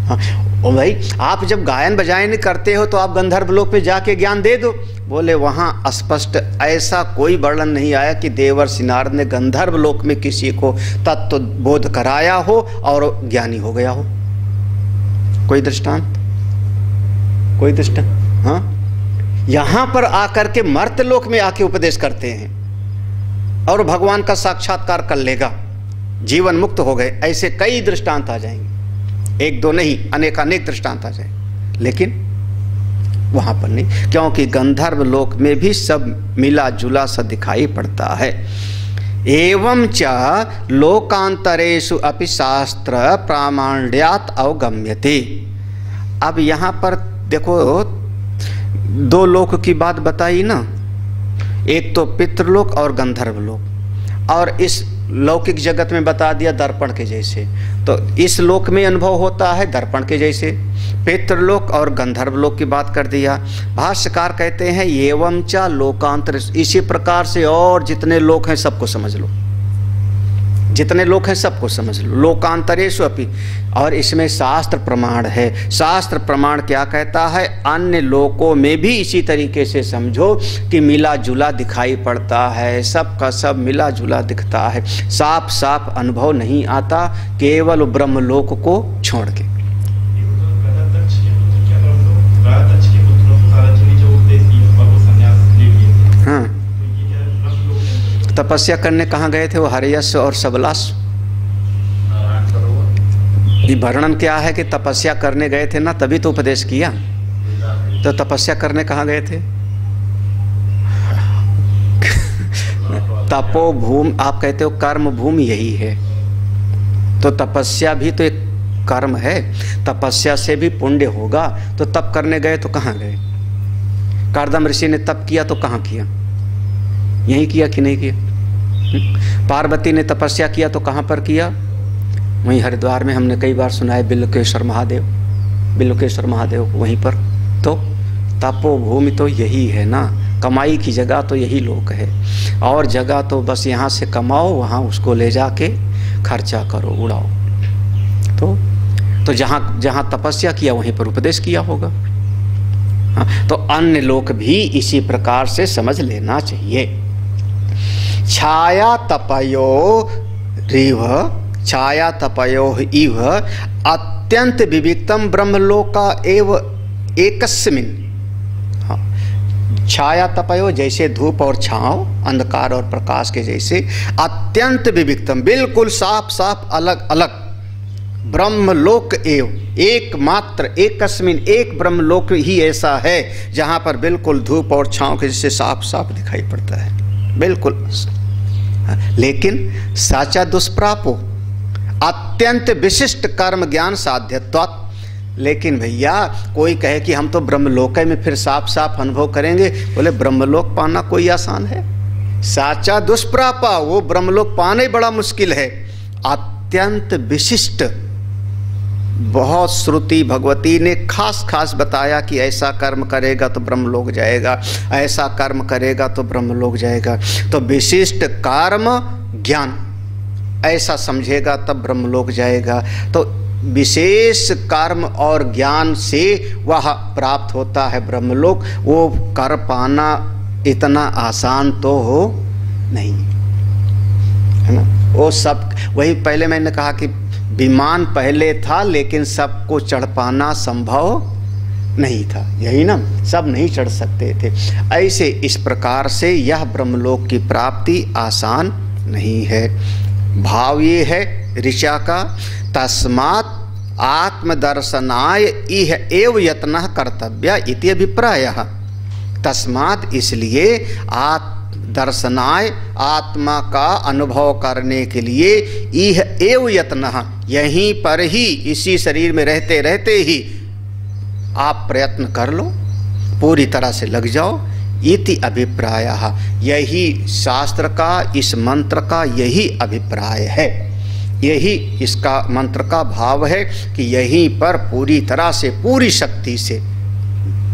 हाँ, ओ भाई आप जब गायन बजायन करते हो तो आप गंधर्व लोक पे जाके ज्ञान दे दो। बोले वहाँ स्पष्ट ऐसा कोई वर्णन नहीं आया कि देवर्षि नारद ने गंधर्व लोक में किसी को तत्व बोध कराया हो और ज्ञानी हो गया हो। कोई दृष्टांत? कोई दृष्टांत? हाँ, यहाँ पर आकर के मर्त लोक में आके उपदेश करते हैं और भगवान का साक्षात्कार कर लेगा, जीवन मुक्त हो गए। ऐसे कई दृष्टांत आ जाएंगे, एक दो नहीं, अनेकानेक दृष्टांत आ जाएंगे। लेकिन वहां पर नहीं, क्योंकि गंधर्व लोक में भी सब मिला जुला सा दिखाई पड़ता है। एवं च लोकांतरेषु अपि शास्त्र प्रामाण्यात् अवगम्यते। अब यहाँ पर देखो दो लोक की बात बताई ना, एक तो पितृलोक और गंधर्व लोक, और इस लौकिक जगत में बता दिया दर्पण के जैसे। तो इस लोक में अनुभव होता है दर्पण के जैसे। पितृलोक और गंधर्व लोक की बात कर दिया। भाष्यकार कहते हैं एवं च लोकांतर, इसी प्रकार से और जितने लोक हैं सबको समझ लो, जितने लोक हैं सबको समझ लो। लोकांतरेषु अपि, और इसमें शास्त्र प्रमाण है। शास्त्र प्रमाण क्या कहता है? अन्य लोकों में भी इसी तरीके से समझो कि मिला जुला दिखाई पड़ता है, सब का सब मिला जुला दिखता है, साफ साफ अनुभव नहीं आता केवल ब्रह्मलोक को छोड़ के। हाँ, तपस्या करने कहाँ गए थे वो? हरियस और सबलास। ये वर्णन क्या है कि तपस्या करने गए थे ना, तभी तो उपदेश किया। तो तपस्या करने कहाँ गए थे? तपोभूमि, आप कहते हो कर्म भूमि यही है, तो तपस्या भी तो एक कर्म है। तपस्या से भी पुण्य होगा। तो तप करने गए तो कहाँ गए? कारदम ऋषि ने तप किया तो कहाँ किया? यही किया कि नहीं किया? पार्वती ने तपस्या किया तो कहाँ पर किया? वहीं हरिद्वार में। हमने कई बार सुना है बिल्वकेश्वर महादेव, बिल्वकेश्वर महादेव वहीं पर। तो तपोभूमि तो यही है ना, कमाई की जगह तो यही लोक है। और जगह तो बस यहाँ से कमाओ, वहाँ उसको ले जाके खर्चा करो, उड़ाओ। तो जहाँ जहाँ तपस्या किया वहीं पर उपदेश किया होगा। हाँ, तो अन्य लोक भी इसी प्रकार से समझ लेना चाहिए। छाया तपयो रिव, छाया तपयो इव अत्यंत विविक्तम ब्रह्मलोका एव एकस्मिन्। हाँ, छाया तपयो जैसे धूप और छांव, अंधकार और प्रकाश के जैसे, अत्यंत विविक्तम बिल्कुल साफ साफ अलग अलग, ब्रह्मलोक एव एकमात्र, एकस्मिन एक ब्रह्मलोक ही ऐसा है जहाँ पर बिल्कुल धूप और छांव के जैसे साफ साफ दिखाई पड़ता है, बिल्कुल। लेकिन साचा दुष्प्रापो अत्यंत विशिष्ट कर्म ज्ञान साध्यत्वात्। लेकिन भैया कोई कहे कि हम तो ब्रह्मलोक में फिर साफ साफ अनुभव करेंगे, बोले ब्रह्मलोक पाना कोई आसान है? साचा दुष्प्रापा, वो ब्रह्मलोक पाना ही बड़ा मुश्किल है। अत्यंत विशिष्ट, बहुत श्रुति भगवती ने खास खास बताया कि ऐसा कर्म करेगा तो ब्रह्मलोक जाएगा, ऐसा कर्म करेगा तो ब्रह्मलोक जाएगा। तो विशिष्ट कर्म ज्ञान ऐसा समझेगा तब ब्रह्मलोक जाएगा। तो विशेष कर्म और ज्ञान से वह प्राप्त होता है ब्रह्मलोक। वो कर पाना इतना आसान तो हो नहीं, है ना। वो सब, वही पहले मैंने कहा कि विमान पहले था लेकिन सबको चढ़ पाना संभव नहीं था, यही ना, सब नहीं चढ़ सकते थे। ऐसे इस प्रकार से यह ब्रह्मलोक की प्राप्ति आसान नहीं है। भाव ये है ऋचा का, तस्मात् आत्मदर्शनाय इह एव यत्नः कर्तव्य इति अभिप्रायः। तस्मात् इसलिए दर्शनाय आत्मा का अनुभव करने के लिए इह एव यत्नः, यहीं पर ही इसी शरीर में रहते रहते ही आप प्रयत्न कर लो, पूरी तरह से लग जाओ। इति अभिप्रायः, यही शास्त्र का, इस मंत्र का यही अभिप्राय है, यही इसका मंत्र का भाव है कि यहीं पर पूरी तरह से पूरी शक्ति से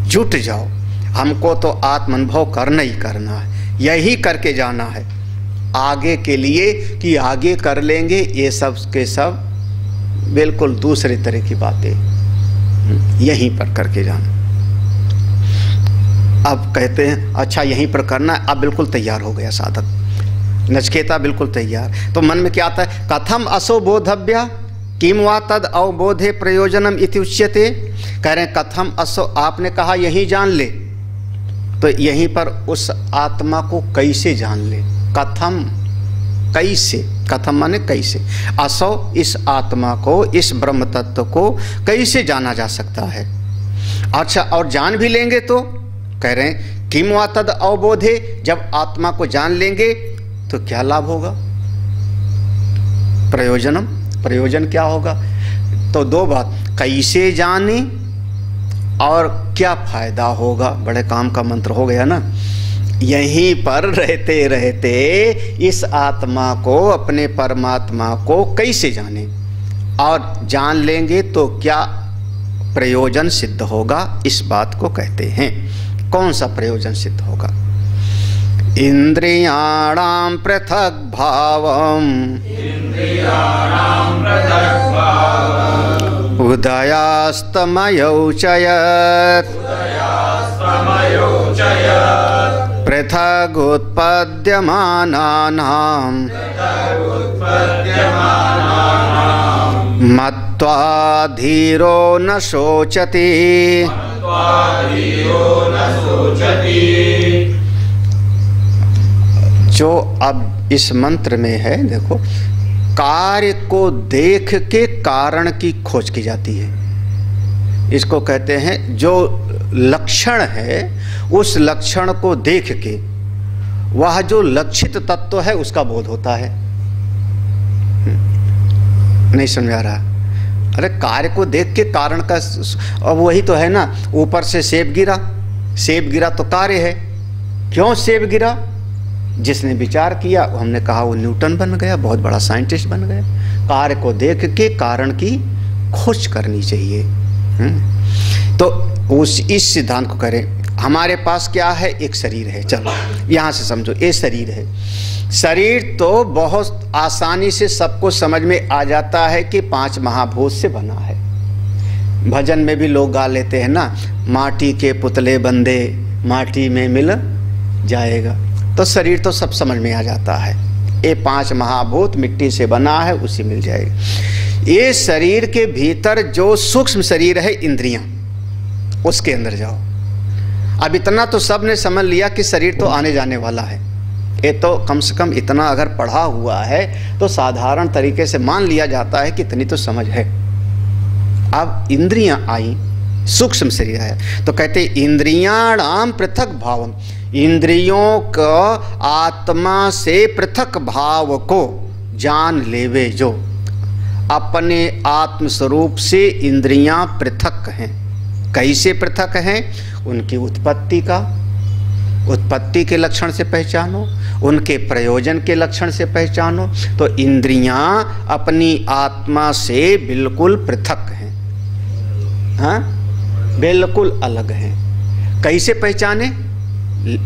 जुट जाओ। हमको तो आत्मानुभव करना ही करना है, यही करके जाना है आगे के लिए, कि आगे कर लेंगे ये सब के सब बिल्कुल दूसरे तरह की बातें, यहीं पर करके जाना। अब कहते हैं अच्छा यहीं पर करना है, अब बिल्कुल तैयार हो गया साधक, नचकेता बिल्कुल तैयार। तो मन में क्या आता है, कथम असो बोधव्या किम वा तद अवबोधे प्रयोजनम इति उच्यते। कह रहे हैं कथम असो, आपने कहा यहीं जान ले, तो यहीं पर उस आत्मा को कैसे जान ले। कथम, कैसे, कथम माने कैसे, असो इस आत्मा को, इस ब्रह्म तत्व को कैसे जाना जा सकता है। अच्छा, और जान भी लेंगे तो कह रहे हैं किम वा तद अवबोधे, जब आत्मा को जान लेंगे तो क्या लाभ होगा, प्रयोजनम, प्रयोजन क्या होगा। तो दो बात, कैसे जाने और क्या फायदा होगा, बड़े काम का मंत्र हो गया ना। यहीं पर रहते रहते इस आत्मा को, अपने परमात्मा को कैसे जाने, और जान लेंगे तो क्या प्रयोजन सिद्ध होगा, इस बात को कहते हैं। कौन सा प्रयोजन सिद्ध होगा। इंद्रियाणां पृथक भावम् उदयास्तमयौ च यत् पृथग् उत्पद्यमानानां मत्वा धीरो न शोचति। जो अब इस मंत्र में है, देखो, कार्य को देख के कारण की खोज की जाती है। इसको कहते हैं, जो लक्षण है उस लक्षण को देख के वह जो लक्षित तत्व है उसका बोध होता है। नहीं समझ आ रहा। अरे कार्य को देख के कारण का, अब वही तो है ना, ऊपर से सेब गिरा, सेब गिरा तो कार्य है। क्यों सेब गिरा, जिसने विचार किया, हमने कहा वो न्यूटन बन गया, बहुत बड़ा साइंटिस्ट बन गया। कार्य को देख के कारण की खोज करनी चाहिए। तो उस इस सिद्धांत को करें। हमारे पास क्या है, एक शरीर है, चलो यहाँ से समझो, ये शरीर है। शरीर तो बहुत आसानी से सबको समझ में आ जाता है कि 5 महाभूत से बना है। भजन में भी लोग गा लेते हैं ना, माटी के पुतले बंधे माटी में मिल जाएगा। तो शरीर तो सब समझ में आ जाता है, ये 5 महाभूत मिट्टी से बना है, उसी मिल जाएगा। ये शरीर के भीतर जो सूक्ष्म शरीर है, इंद्रियां, उसके अंदर जाओ। अब इतना तो सब ने समझ लिया कि शरीर तो आने जाने वाला है। ये तो कम से कम इतना अगर पढ़ा हुआ है तो साधारण तरीके से मान लिया जाता है कि इतनी तो समझ है। अब इंद्रियां आई, सूक्ष्म शरीर आया, तो कहते इंद्रियाणाम पृथक भावम, इंद्रियों का आत्मा से पृथक भाव को जान लेवे जो। अपने आत्म स्वरूप से इंद्रियां पृथक हैं। कैसे पृथक हैं, उनकी उत्पत्ति का, उत्पत्ति के लक्षण से पहचानो, उनके प्रयोजन के लक्षण से पहचानो। तो इंद्रियां अपनी आत्मा से बिल्कुल पृथक हैं, हाँ, बिल्कुल अलग हैं। कैसे पहचाने,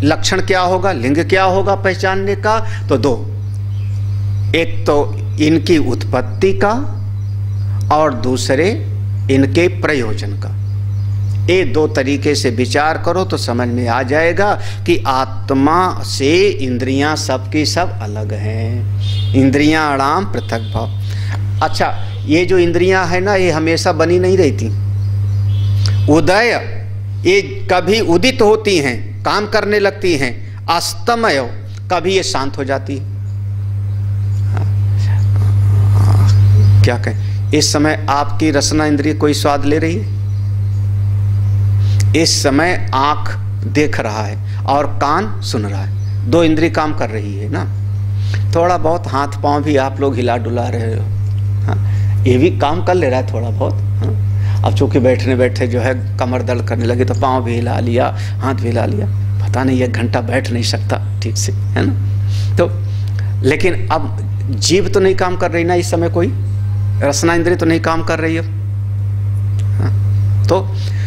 लक्षण क्या होगा, लिंग क्या होगा पहचानने का, तो 2, एक तो इनकी उत्पत्ति का और दूसरे इनके प्रयोजन का। ये 2 तरीके से विचार करो तो समझ में आ जाएगा कि आत्मा से इंद्रियां सबकी सब अलग हैं। इंद्रियां आराम पृथक भाव। अच्छा, ये जो इंद्रियां है ना, ये हमेशा बनी नहीं रहती। उदय ये कभी उदित होती हैं, काम करने लगती हैं, अस्तमय कभी ये शांत हो जाती है। क्या कहें, इस समय आपकी रसना इंद्रिय कोई स्वाद ले रही है? इस समय आंख देख रहा है और कान सुन रहा है, दो इंद्रिय काम कर रही है ना। थोड़ा बहुत हाथ पांव भी आप लोग हिला डुला रहे हो, हाँ, ये भी काम कर ले रहा है थोड़ा बहुत। हाँ, अब चूंकि बैठने बैठे जो है कमर दर्द करने लगे तो पांव भी हिला लिया, हाथ भी हिला लिया, पता नहीं 1 घंटा बैठ नहीं सकता ठीक से, है ना। तो लेकिन अब जीभ तो नहीं काम कर रही ना इस समय, कोई रसना इंद्रिय तो नहीं काम कर रही है। हाँ,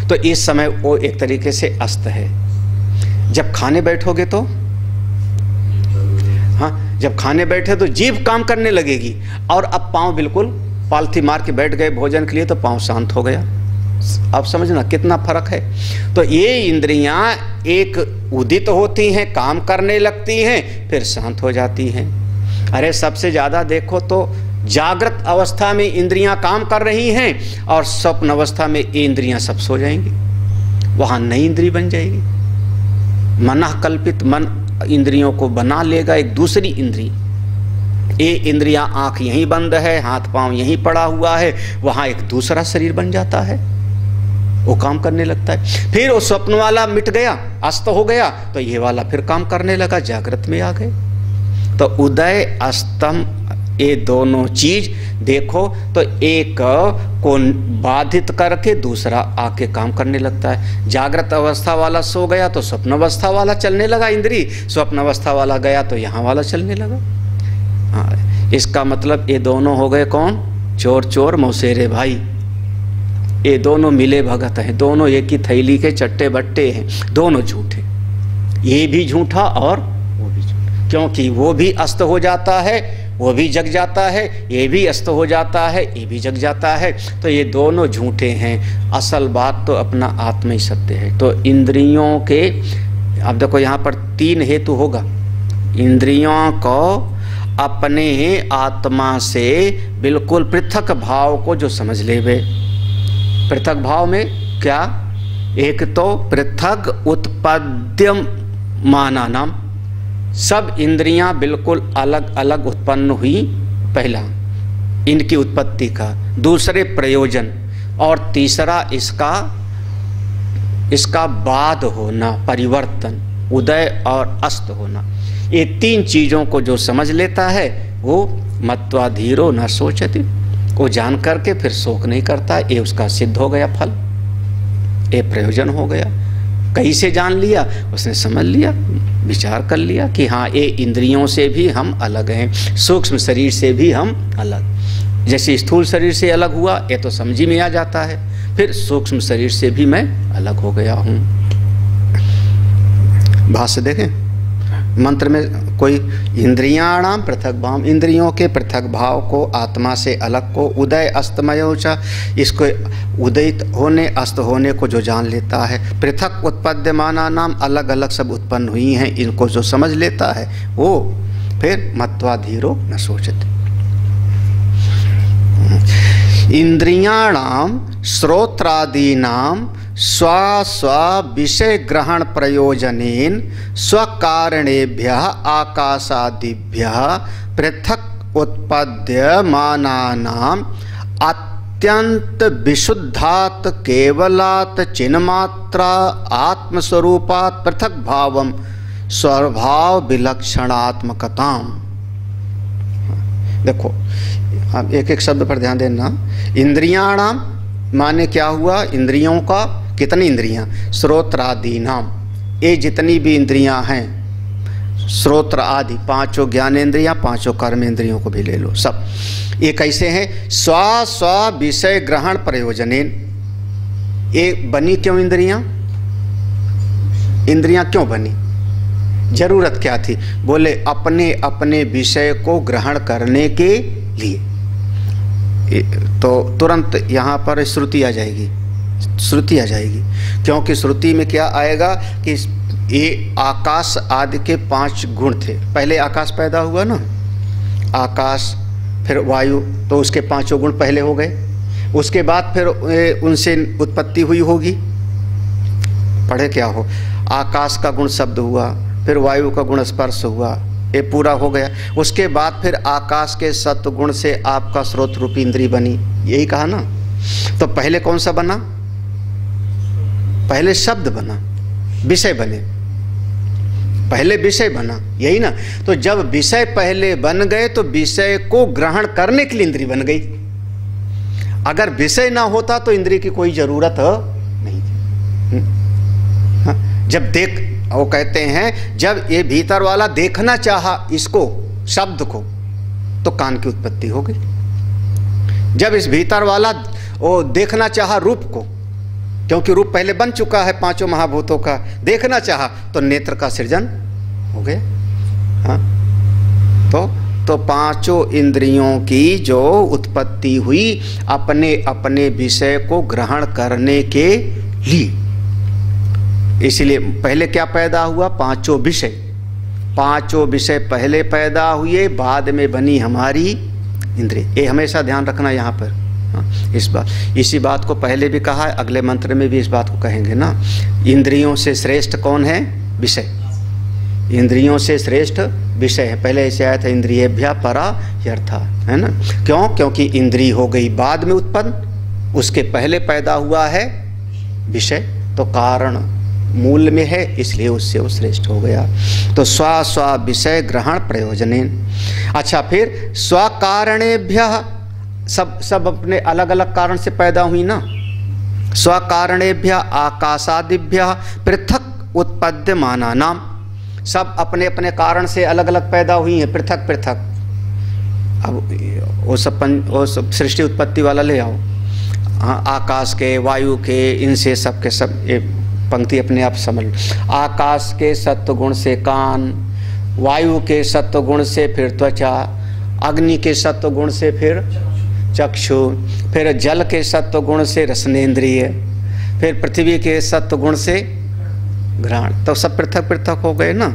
तो इस समय वो एक तरीके से अस्त है। जब खाने बैठोगे तो, हाँ, जब खाने बैठे तो जीभ काम करने लगेगी, और अब पांव बिल्कुल पालथी मार के बैठ गए भोजन के लिए तो पांव शांत हो गया। आप समझना कितना फर्क है। तो ये इंद्रियां एक उदित होती हैं, काम करने लगती हैं, फिर शांत हो जाती हैं। अरे सबसे ज़्यादा देखो तो जागृत अवस्था में इंद्रियां काम कर रही हैं और स्वप्न अवस्था में ये इंद्रियां सब सो जाएंगी, वहां नई इंद्रिय बन जाएगी। मनः कल्पित मन इंद्रियों को बना लेगा एक दूसरी इंद्रिय। ये इंद्रियां, आंख यहीं बंद है, हाथ पांव यहीं पड़ा हुआ है, वहां एक दूसरा शरीर बन जाता है, वो काम करने लगता है। फिर वो स्वप्न वाला मिट गया, अस्त हो गया, तो ये वाला फिर काम करने लगा, जागृत में आ गए। तो उदय अस्तम ये दोनों चीज देखो तो एक को बाधित करके दूसरा आके काम करने लगता है। जागृत अवस्था वाला सो गया तो स्वप्न अवस्था वाला चलने लगा इंद्री, स्वप्न अवस्था वाला गया तो यहाँ वाला चलने लगा। हाँ, इसका मतलब ये दोनों हो गए कौन? चोर चोर मौसेरे भाई। ये दोनों मिले भगत हैं, दोनों एक ही थैली के चट्टे बट्टे हैं, दोनों झूठे। ये भी झूठा और वो भी झूठा, क्योंकि वो भी अस्त हो जाता है, वो भी जग जाता है, ये भी अस्त हो जाता है, ये भी जग जाता है। तो ये दोनों झूठे हैं। असल बात तो अपना आत्मा ही सत्य है। तो इंद्रियों के, अब देखो यहाँ पर 3 हेतु होगा। इंद्रियों को अपने आत्मा से बिल्कुल पृथक भाव को जो समझ ले वे। पृथक भाव में क्या? एक तो पृथक उत्पद्यम माना नाम, सब इंद्रियां बिल्कुल अलग अलग उत्पन्न हुई, पहला इनकी उत्पत्ति का, दूसरे प्रयोजन, और तीसरा इसका बाद होना, परिवर्तन, उदय और अस्त होना। ये 3 चीजों को जो समझ लेता है वो मत्वा धीरो न सोचति, वो जान करके फिर शोक नहीं करता। ये उसका सिद्ध हो गया फल, ये प्रयोजन हो गया। कहीं से जान लिया, उसने समझ लिया, विचार कर लिया कि हाँ ये इंद्रियों से भी हम अलग हैं, सूक्ष्म शरीर से भी हम अलग। जैसे स्थूल शरीर से अलग हुआ ये तो समझी में आ जाता है, फिर सूक्ष्म शरीर से भी मैं अलग हो गया हूँ। भाष्य देखें, मंत्र में कोई इंद्रियाणाम पृथक भाव, इंद्रियों के पृथक भाव को, आत्मा से अलग को, उदय अस्तमयोचा, इसको उदित होने अस्त होने को जो जान लेता है, पृथक उत्पद्यमाना नाम, अलग अलग सब उत्पन्न हुई हैं, इनको जो समझ लेता है वो फिर मत्वा धीरो न सोचते। इंद्रियाणाम श्रोत्रादीनाम स्व स्व विषय ग्रहण प्रयोजनेन स्वकारणेभ्यः आकाशादिभ्यः पृथक उत्पद्यमानानाम अत्यंत विशुद्धात् केवलात् चिन्मात्रा आत्मस्वरूपात् पृथक भावम स्वभाव विलक्षणात्मकताम। देखो अब एक एक शब्द पर ध्यान देना। इंद्रियाणाम माने क्या हुआ? इंद्रियों का, कितनी इंद्रियां? श्रोत्रादि नाम, ये जितनी भी इंद्रियां हैं, श्रोत्र आदि, 5 ज्ञानेंद्रियां, 5 कर्मेंद्रियों को भी ले लो, सब ये कैसे हैं? स्व स्व विषय ग्रहण प्रयोजनेन। ये बनी क्यों इंद्रियां? इंद्रियां क्यों बनी? जरूरत क्या थी? बोले अपने अपने विषय को ग्रहण करने के लिए। तो तुरंत यहाँ पर श्रुति आ जाएगी, श्रुति आ जाएगी, क्योंकि श्रुति में क्या आएगा कि ये आकाश आदि के 5 गुण थे। पहले आकाश पैदा हुआ ना, आकाश, फिर वायु, तो उसके 5 गुण पहले हो गए। उसके बाद फिर उनसे उत्पत्ति हुई होगी, पढ़े क्या हो, आकाश का गुण शब्द हुआ, फिर वायु का गुण स्पर्श हुआ, ये पूरा हो गया। उसके बाद फिर आकाश के सत्व गुण से आपका स्रोत रूपी इंद्रिय बनी, यही कहा ना। तो पहले कौन सा बना? पहले शब्द बना, विषय बने, पहले विषय बना, यही ना। तो जब विषय पहले बन गए तो विषय को ग्रहण करने के लिए इंद्रिय बन गई। अगर विषय ना होता तो इंद्रिय की कोई जरूरत नहीं थी। जब देख, वो कहते हैं जब ये भीतर वाला देखना चाहा इसको, शब्द को, तो कान की उत्पत्ति हो गई। जब इस भीतर वाला वो देखना चाहा रूप को, क्योंकि रूप पहले बन चुका है पांचों महाभूतों का, देखना चाहा तो नेत्र का सृजन हो गया। हाँ, तो पांचों इंद्रियों की जो उत्पत्ति हुई अपने अपने विषय को ग्रहण करने के लिए। इसलिए पहले क्या पैदा हुआ? पांचों विषय। पांचों विषय पहले पैदा हुए, बाद में बनी हमारी इंद्रिय। ये हमेशा ध्यान रखना यहाँ पर। इसी बात को पहले भी कहा है, अगले मंत्र में भी इस बात को कहेंगे ना। इंद्रियों से श्रेष्ठ कौन है? विषय। इंद्रियों से श्रेष्ठ विषय है। पहले ऐसे आया था इंद्रियेभ्यः परा यर्था, है ना। क्यों? क्योंकि इंद्रिय हो गई बाद में उत्पन्न, उसके पहले पैदा हुआ है विषय, तो कारण मूल में है, इसलिए उससे वो श्रेष्ठ हो गया। तो स्व स्व विषय ग्रहण प्रयोजनेन। अच्छा, फिर स्वकारणेभ्यः, सब अपने अलग अलग कारण से पैदा हुई ना। स्वकारणेभ्यः आकाशादिभ्यः पृथक उत्पद्यमाना नाम, सब अपने अपने कारण से अलग अलग पैदा हुई हैं, पृथक पृथक। अब वो सब सृष्टि उत्पत्ति वाला ले आओ। हाँ, आकाश के, वायु के, इनसे सब के सब, ये पंक्ति अपने आप समझ लो। आकाश के सत्व गुण से कान, वायु के सत्व गुण से फिर त्वचा, अग्नि के सत्व गुण से फिर चक्षु, फिर जल के सत्व गुण से रसनेन्द्रिय, फिर पृथ्वी के सत्व गुण से घ्राण। तो सब पृथक पृथक हो गए ना।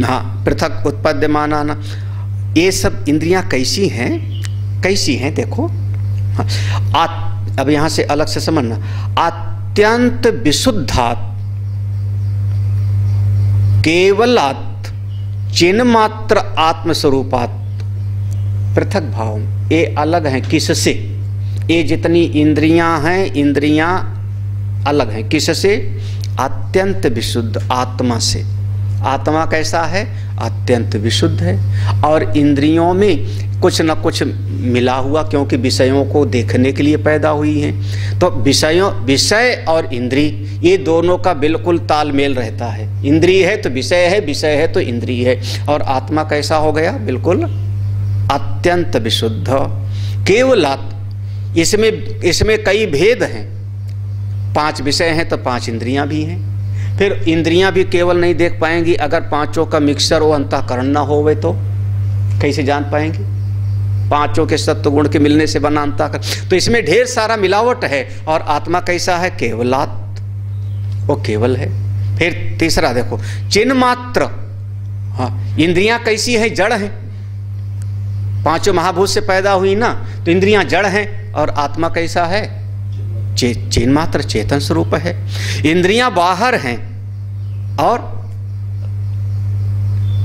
हाँ, पृथक उत्पद्यमाना ना। ये सब इंद्रियां कैसी हैं? कैसी हैं देखो। हाँ, अब यहाँ से अलग से समझना। अत्यंत विशुद्धात्, केवलात्, चिन्मात्र आत्मस्वरूपात् पृथक भाव। ये अलग हैं किससे? ये जितनी इंद्रियां हैं, इंद्रियां अलग हैं किससे? अत्यंत विशुद्ध आत्मा से। आत्मा कैसा है? अत्यंत विशुद्ध है। और इंद्रियों में कुछ न कुछ मिला हुआ, क्योंकि विषयों को देखने के लिए पैदा हुई हैं। तो विषय और इंद्रिय, ये दोनों का बिल्कुल तालमेल रहता है। इंद्रिय है तो विषय है, विषय है तो इंद्रिय है। और आत्मा कैसा हो गया? बिल्कुल अत्यंत विशुद्ध, केवलात्। इसमें कई भेद हैं। 5 विषय हैं तो 5 इंद्रियां भी हैं। फिर इंद्रियां भी केवल नहीं देख पाएंगी, अगर पांचों का मिक्सर हो, अंतःकरण ना होवे तो कैसे जान पाएंगे? पांचों के सत्व गुण के मिलने से बना अंतःकरण। तो इसमें ढेर सारा मिलावट है। और आत्मा कैसा है? केवलात्, वो केवल है। फिर तीसरा देखो, चिन्ह मात्र। हाँ, इंद्रियां कैसी है? जड़ है। पांचों महाभूत से पैदा हुई ना, तो इंद्रियां जड़ हैं। और आत्मा कैसा है? चिन्ह मात्र, चेतन स्वरूप है। इंद्रियां बाहर हैं और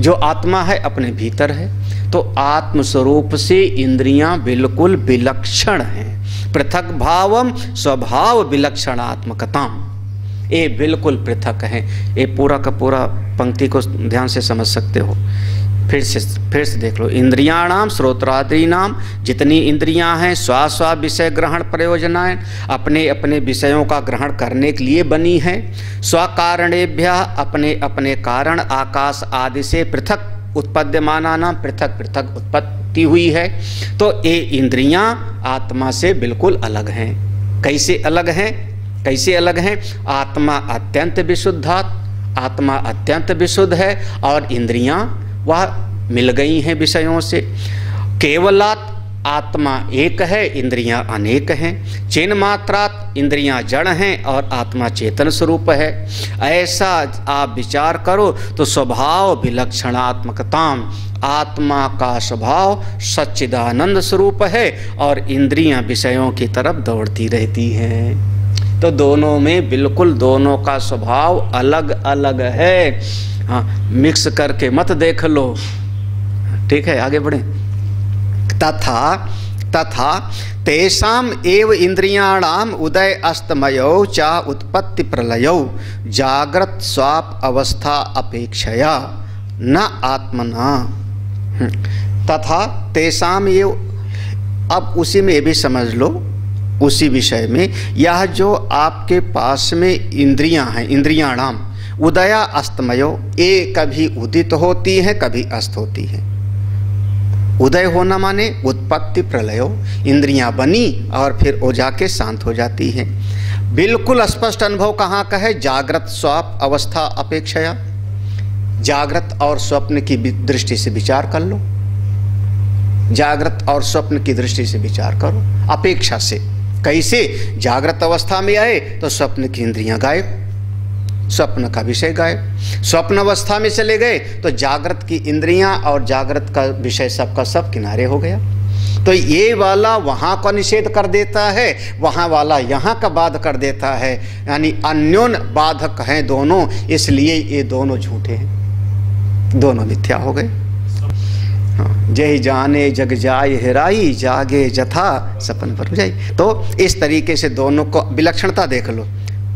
जो आत्मा है अपने भीतर है। तो आत्म स्वरूप से इंद्रियां बिल्कुल विलक्षण हैं। पृथक भावम स्वभाव विलक्षणात्मकताम, ये बिल्कुल पृथक हैं। ये पूरा का पूरा पंक्ति को ध्यान से समझ सकते हो। फिर से देख लो। इंद्रियाणाम श्रोत्रादीनाम, जितनी इंद्रियां हैं स्व स्व विषय ग्रहण प्रयोजनाएं, अपने अपने विषयों का ग्रहण करने के लिए बनी हैं। स्वकारणेभ्यः, अपने अपने कारण, आकाश आदि से पृथक उत्पद्यमाना नाम, पृथक पृथक उत्पत्ति हुई है। तो ये इंद्रियां आत्मा से बिल्कुल अलग हैं। कैसे अलग हैं? कैसे अलग हैं? आत्मा अत्यंत विशुद्धात्, आत्मा अत्यंत विशुद्ध है और इंद्रियां वह मिल गई हैं विषयों से। केवलात्, आत्मा एक है, इंद्रियां अनेक हैं। चिन्ह मात्रात्, इंद्रियां जड़ हैं और आत्मा चेतन स्वरूप है। ऐसा आप विचार करो तो स्वभाव विलक्षणात्मकताम, आत्मा का स्वभाव सच्चिदानंद स्वरूप है और इंद्रियां विषयों की तरफ दौड़ती रहती हैं। तो दोनों में बिल्कुल दोनों का स्वभाव अलग अलग है। हाँ, मिक्स करके मत देख लो। ठीक है, आगे बढ़े। तथा तेषाम एव इंद्रियाणाम उदय अस्तमयो चा उत्पत्ति प्रलयो जागृत स्वाप अवस्था अपेक्षया न आत्मना। तथा तेषाम एव, अब उसी में भी समझ लो, उसी विषय में, यह जो आपके पास में इंद्रियां हैं, इंद्रियाणाम उदया अस्तमयो, ये कभी उदित होती हैं कभी अस्त होती हैं। उदय होना माने उत्पत्ति प्रलयो, इंद्रियां बनी और फिर वो जाके शांत हो जाती हैं। बिल्कुल स्पष्ट अनुभव कहाँ का है? जागृत स्वाप अवस्था अपेक्षया। जागृत और स्वप्न की दृष्टि से विचार कर लो, जागृत और स्वप्न की दृष्टि से विचार करो अपेक्षा से। कैसे? जागृत अवस्था में आए तो स्वप्न की इंद्रियां गायब, स्वप्न का विषय गायब। स्वप्न अवस्था में चले गए तो जागृत की इंद्रियां और जागृत का विषय सबका सब किनारे हो गया। तो ये वाला वहाँ का निषेध कर देता है, वहाँ वाला यहाँ का बाध कर देता है, यानी अन्योन बाधक हैं दोनों, इसलिए ये दोनों झूठे हैं, दोनों मिथ्या हो गए। जय जाने जग जाय हेराई, जागे जथा सपन पर जाई। तो इस तरीके से दोनों को विलक्षणता देख लो।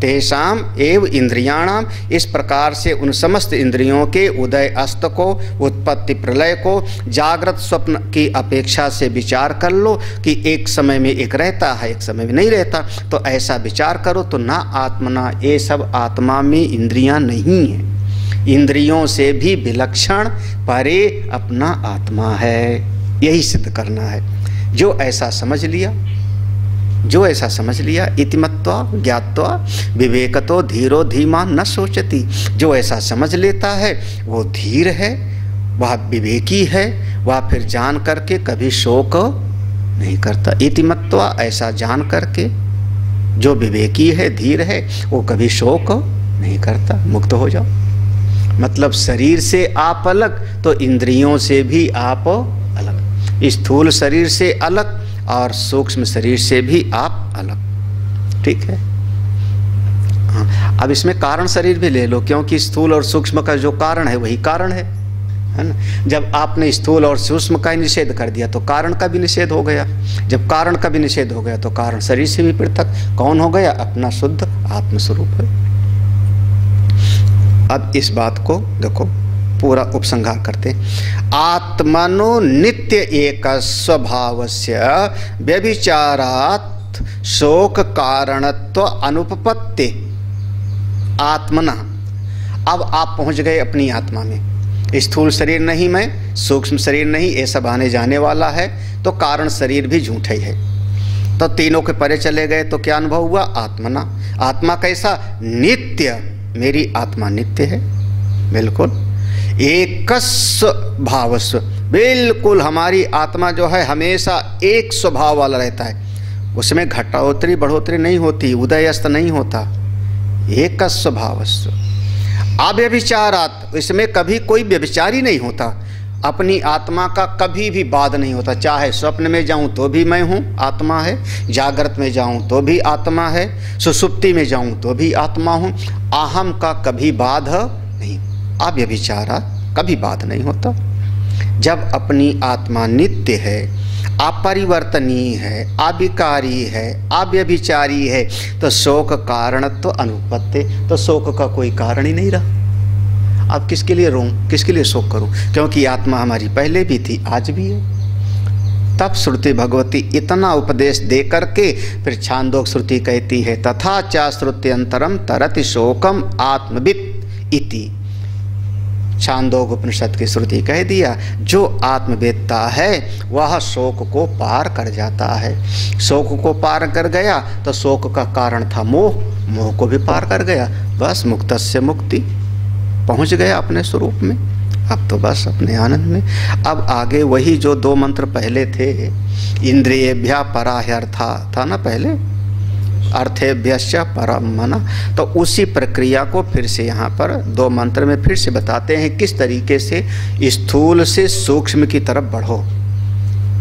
तेषाम एव इंद्रियाणाम, इस प्रकार से उन समस्त इंद्रियों के उदय अस्त को, उत्पत्ति प्रलय को जागृत स्वप्न की अपेक्षा से विचार कर लो कि एक समय में एक रहता है, एक समय में नहीं रहता। तो ऐसा विचार करो तो ना आत्मना, ये सब आत्मा में इंद्रियां नहीं हैं, इंद्रियों से भी विलक्षण परे अपना आत्मा है। यही सिद्ध करना है। जो ऐसा समझ लिया, जो ऐसा समझ लिया, इतिमत्वा ज्ञात्वा विवेकतो धीरो धीमान न सोचती, जो ऐसा समझ लेता है वो धीर है, वह विवेकी है, वह फिर जान करके कभी शोक नहीं करता। इतिमत्वा, ऐसा जान करके जो विवेकी है, धीर है, वो कभी शोक नहीं करता। मुक्त हो जाओ, मतलब शरीर से आप अलग तो इंद्रियों से भी आप अलग, स्थूल शरीर से अलग और सूक्ष्म शरीर से भी आप अलग। ठीक है। हाँ, अब इसमें कारण शरीर भी ले लो, क्योंकि स्थूल और सूक्ष्म का जो कारण है वही कारण है ना। जब आपने स्थूल और सूक्ष्म का निषेध कर दिया तो कारण का भी निषेध हो गया। जब कारण का भी निषेध हो गया तो कारण शरीर से भी पृथक कौन हो गया? अपना शुद्ध आत्मस्वरूप है। अब इस बात को देखो, पूरा उपसंहार करते। आत्मनो नित्य एक स्वभावस्य व्यभिचारात् शोक कारणत्व अनुपपत्ति आत्मना। अब आप पहुंच गए अपनी आत्मा में, स्थूल शरीर नहीं मैं, सूक्ष्म शरीर नहीं, ये सब आने जाने वाला है, तो कारण शरीर भी झूठा ही है। तो तीनों के परे चले गए तो क्या अनुभव हुआ? आत्मना। आत्मा कैसा? नित्य। मेरी आत्मा नित्य है, बिल्कुल एकस्व भावस्व, बिल्कुल हमारी आत्मा जो है हमेशा एक स्वभाव वाला रहता है, उसमें घटोत्तरी बढ़ोतरी नहीं होती, उदयस्त नहीं होता, एकस्व भावस्व। अव्यभिचारात्, इसमें कभी कोई व्यभिचार ही नहीं होता। अपनी आत्मा का कभी भी बाध नहीं होता, चाहे स्वप्न में जाऊं तो भी मैं हूं, आत्मा है, जागृत में जाऊं तो भी आत्मा है, सुषुप्ति में जाऊं तो भी आत्मा हूं। अहम का कभी बाध नहीं, अव्यभिचारा कभी बाध नहीं होता। जब अपनी आत्मा नित्य है, अपरिवर्तनीय है, अविकारी है, अव्यभिचारी है, तो शोक कारणत्व अनुपत्ति, तो शोक का कोई कारण ही नहीं रहा। अब किसके लिए रोऊं, किसके लिए शोक करूं? क्योंकि आत्मा हमारी पहले भी थी, आज भी है। तब श्रुति भगवती इतना उपदेश दे करके फिर छांदोग श्रुति कहती है, तथा चा श्रुत्यंतरम तरति शोकम आत्मवित् इति। छांदोग उपनिषद की श्रुति कह दिया, जो आत्मवेत्ता है वह शोक को पार कर जाता है। शोक को पार कर गया तो शोक का कारण था मोह, मोह को भी पार कर गया, बस मुक्तस्य मुक्ति, पहुंच गया अपने स्वरूप में। अब तो बस अपने आनंद में। अब आगे वही जो दो मंत्र पहले थे, इंद्रियेभ्यः पराह्यर्था था ना पहले, अर्थेभ्यश्च परम मना, तो उसी प्रक्रिया को फिर से यहाँ पर दो मंत्र में फिर से बताते हैं किस तरीके से स्थूल से सूक्ष्म की तरफ बढ़ो।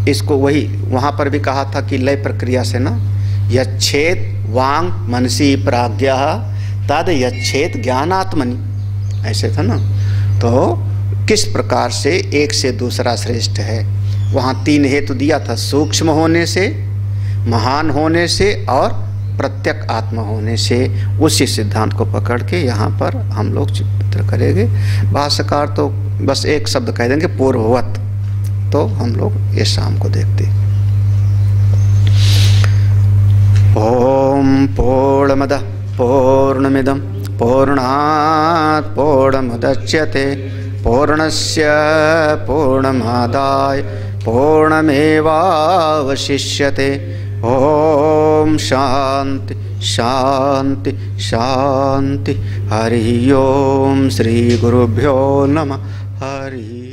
इसको वही वहाँ पर भी कहा था कि लय प्रक्रिया से ना, यच्छेद वांग मनसी प्राज्ञा तद यच्छेत ज्ञानात्मनि, ऐसे था ना। तो किस प्रकार से एक से दूसरा श्रेष्ठ है, वहाँ 3 हेतु दिया था, सूक्ष्म होने से, महान होने से और प्रत्यक आत्मा होने से। उसी सिद्धांत को पकड़ के यहाँ पर हम लोग चित्र करेंगे। भाष्यकार तो बस एक शब्द कह देंगे, पूर्ववत, तो हम लोग ये शाम को देखते। ओम पूर्णमदः पूर्णमिदं पूर्णात् पूर्णमुदच्यते पूर्णस्य पूर्णमादाय पूर्णमेवावशिष्यते। ओम शांति शांति शांति। हरि ओम। श्री गुरुभ्यो नमः। हरि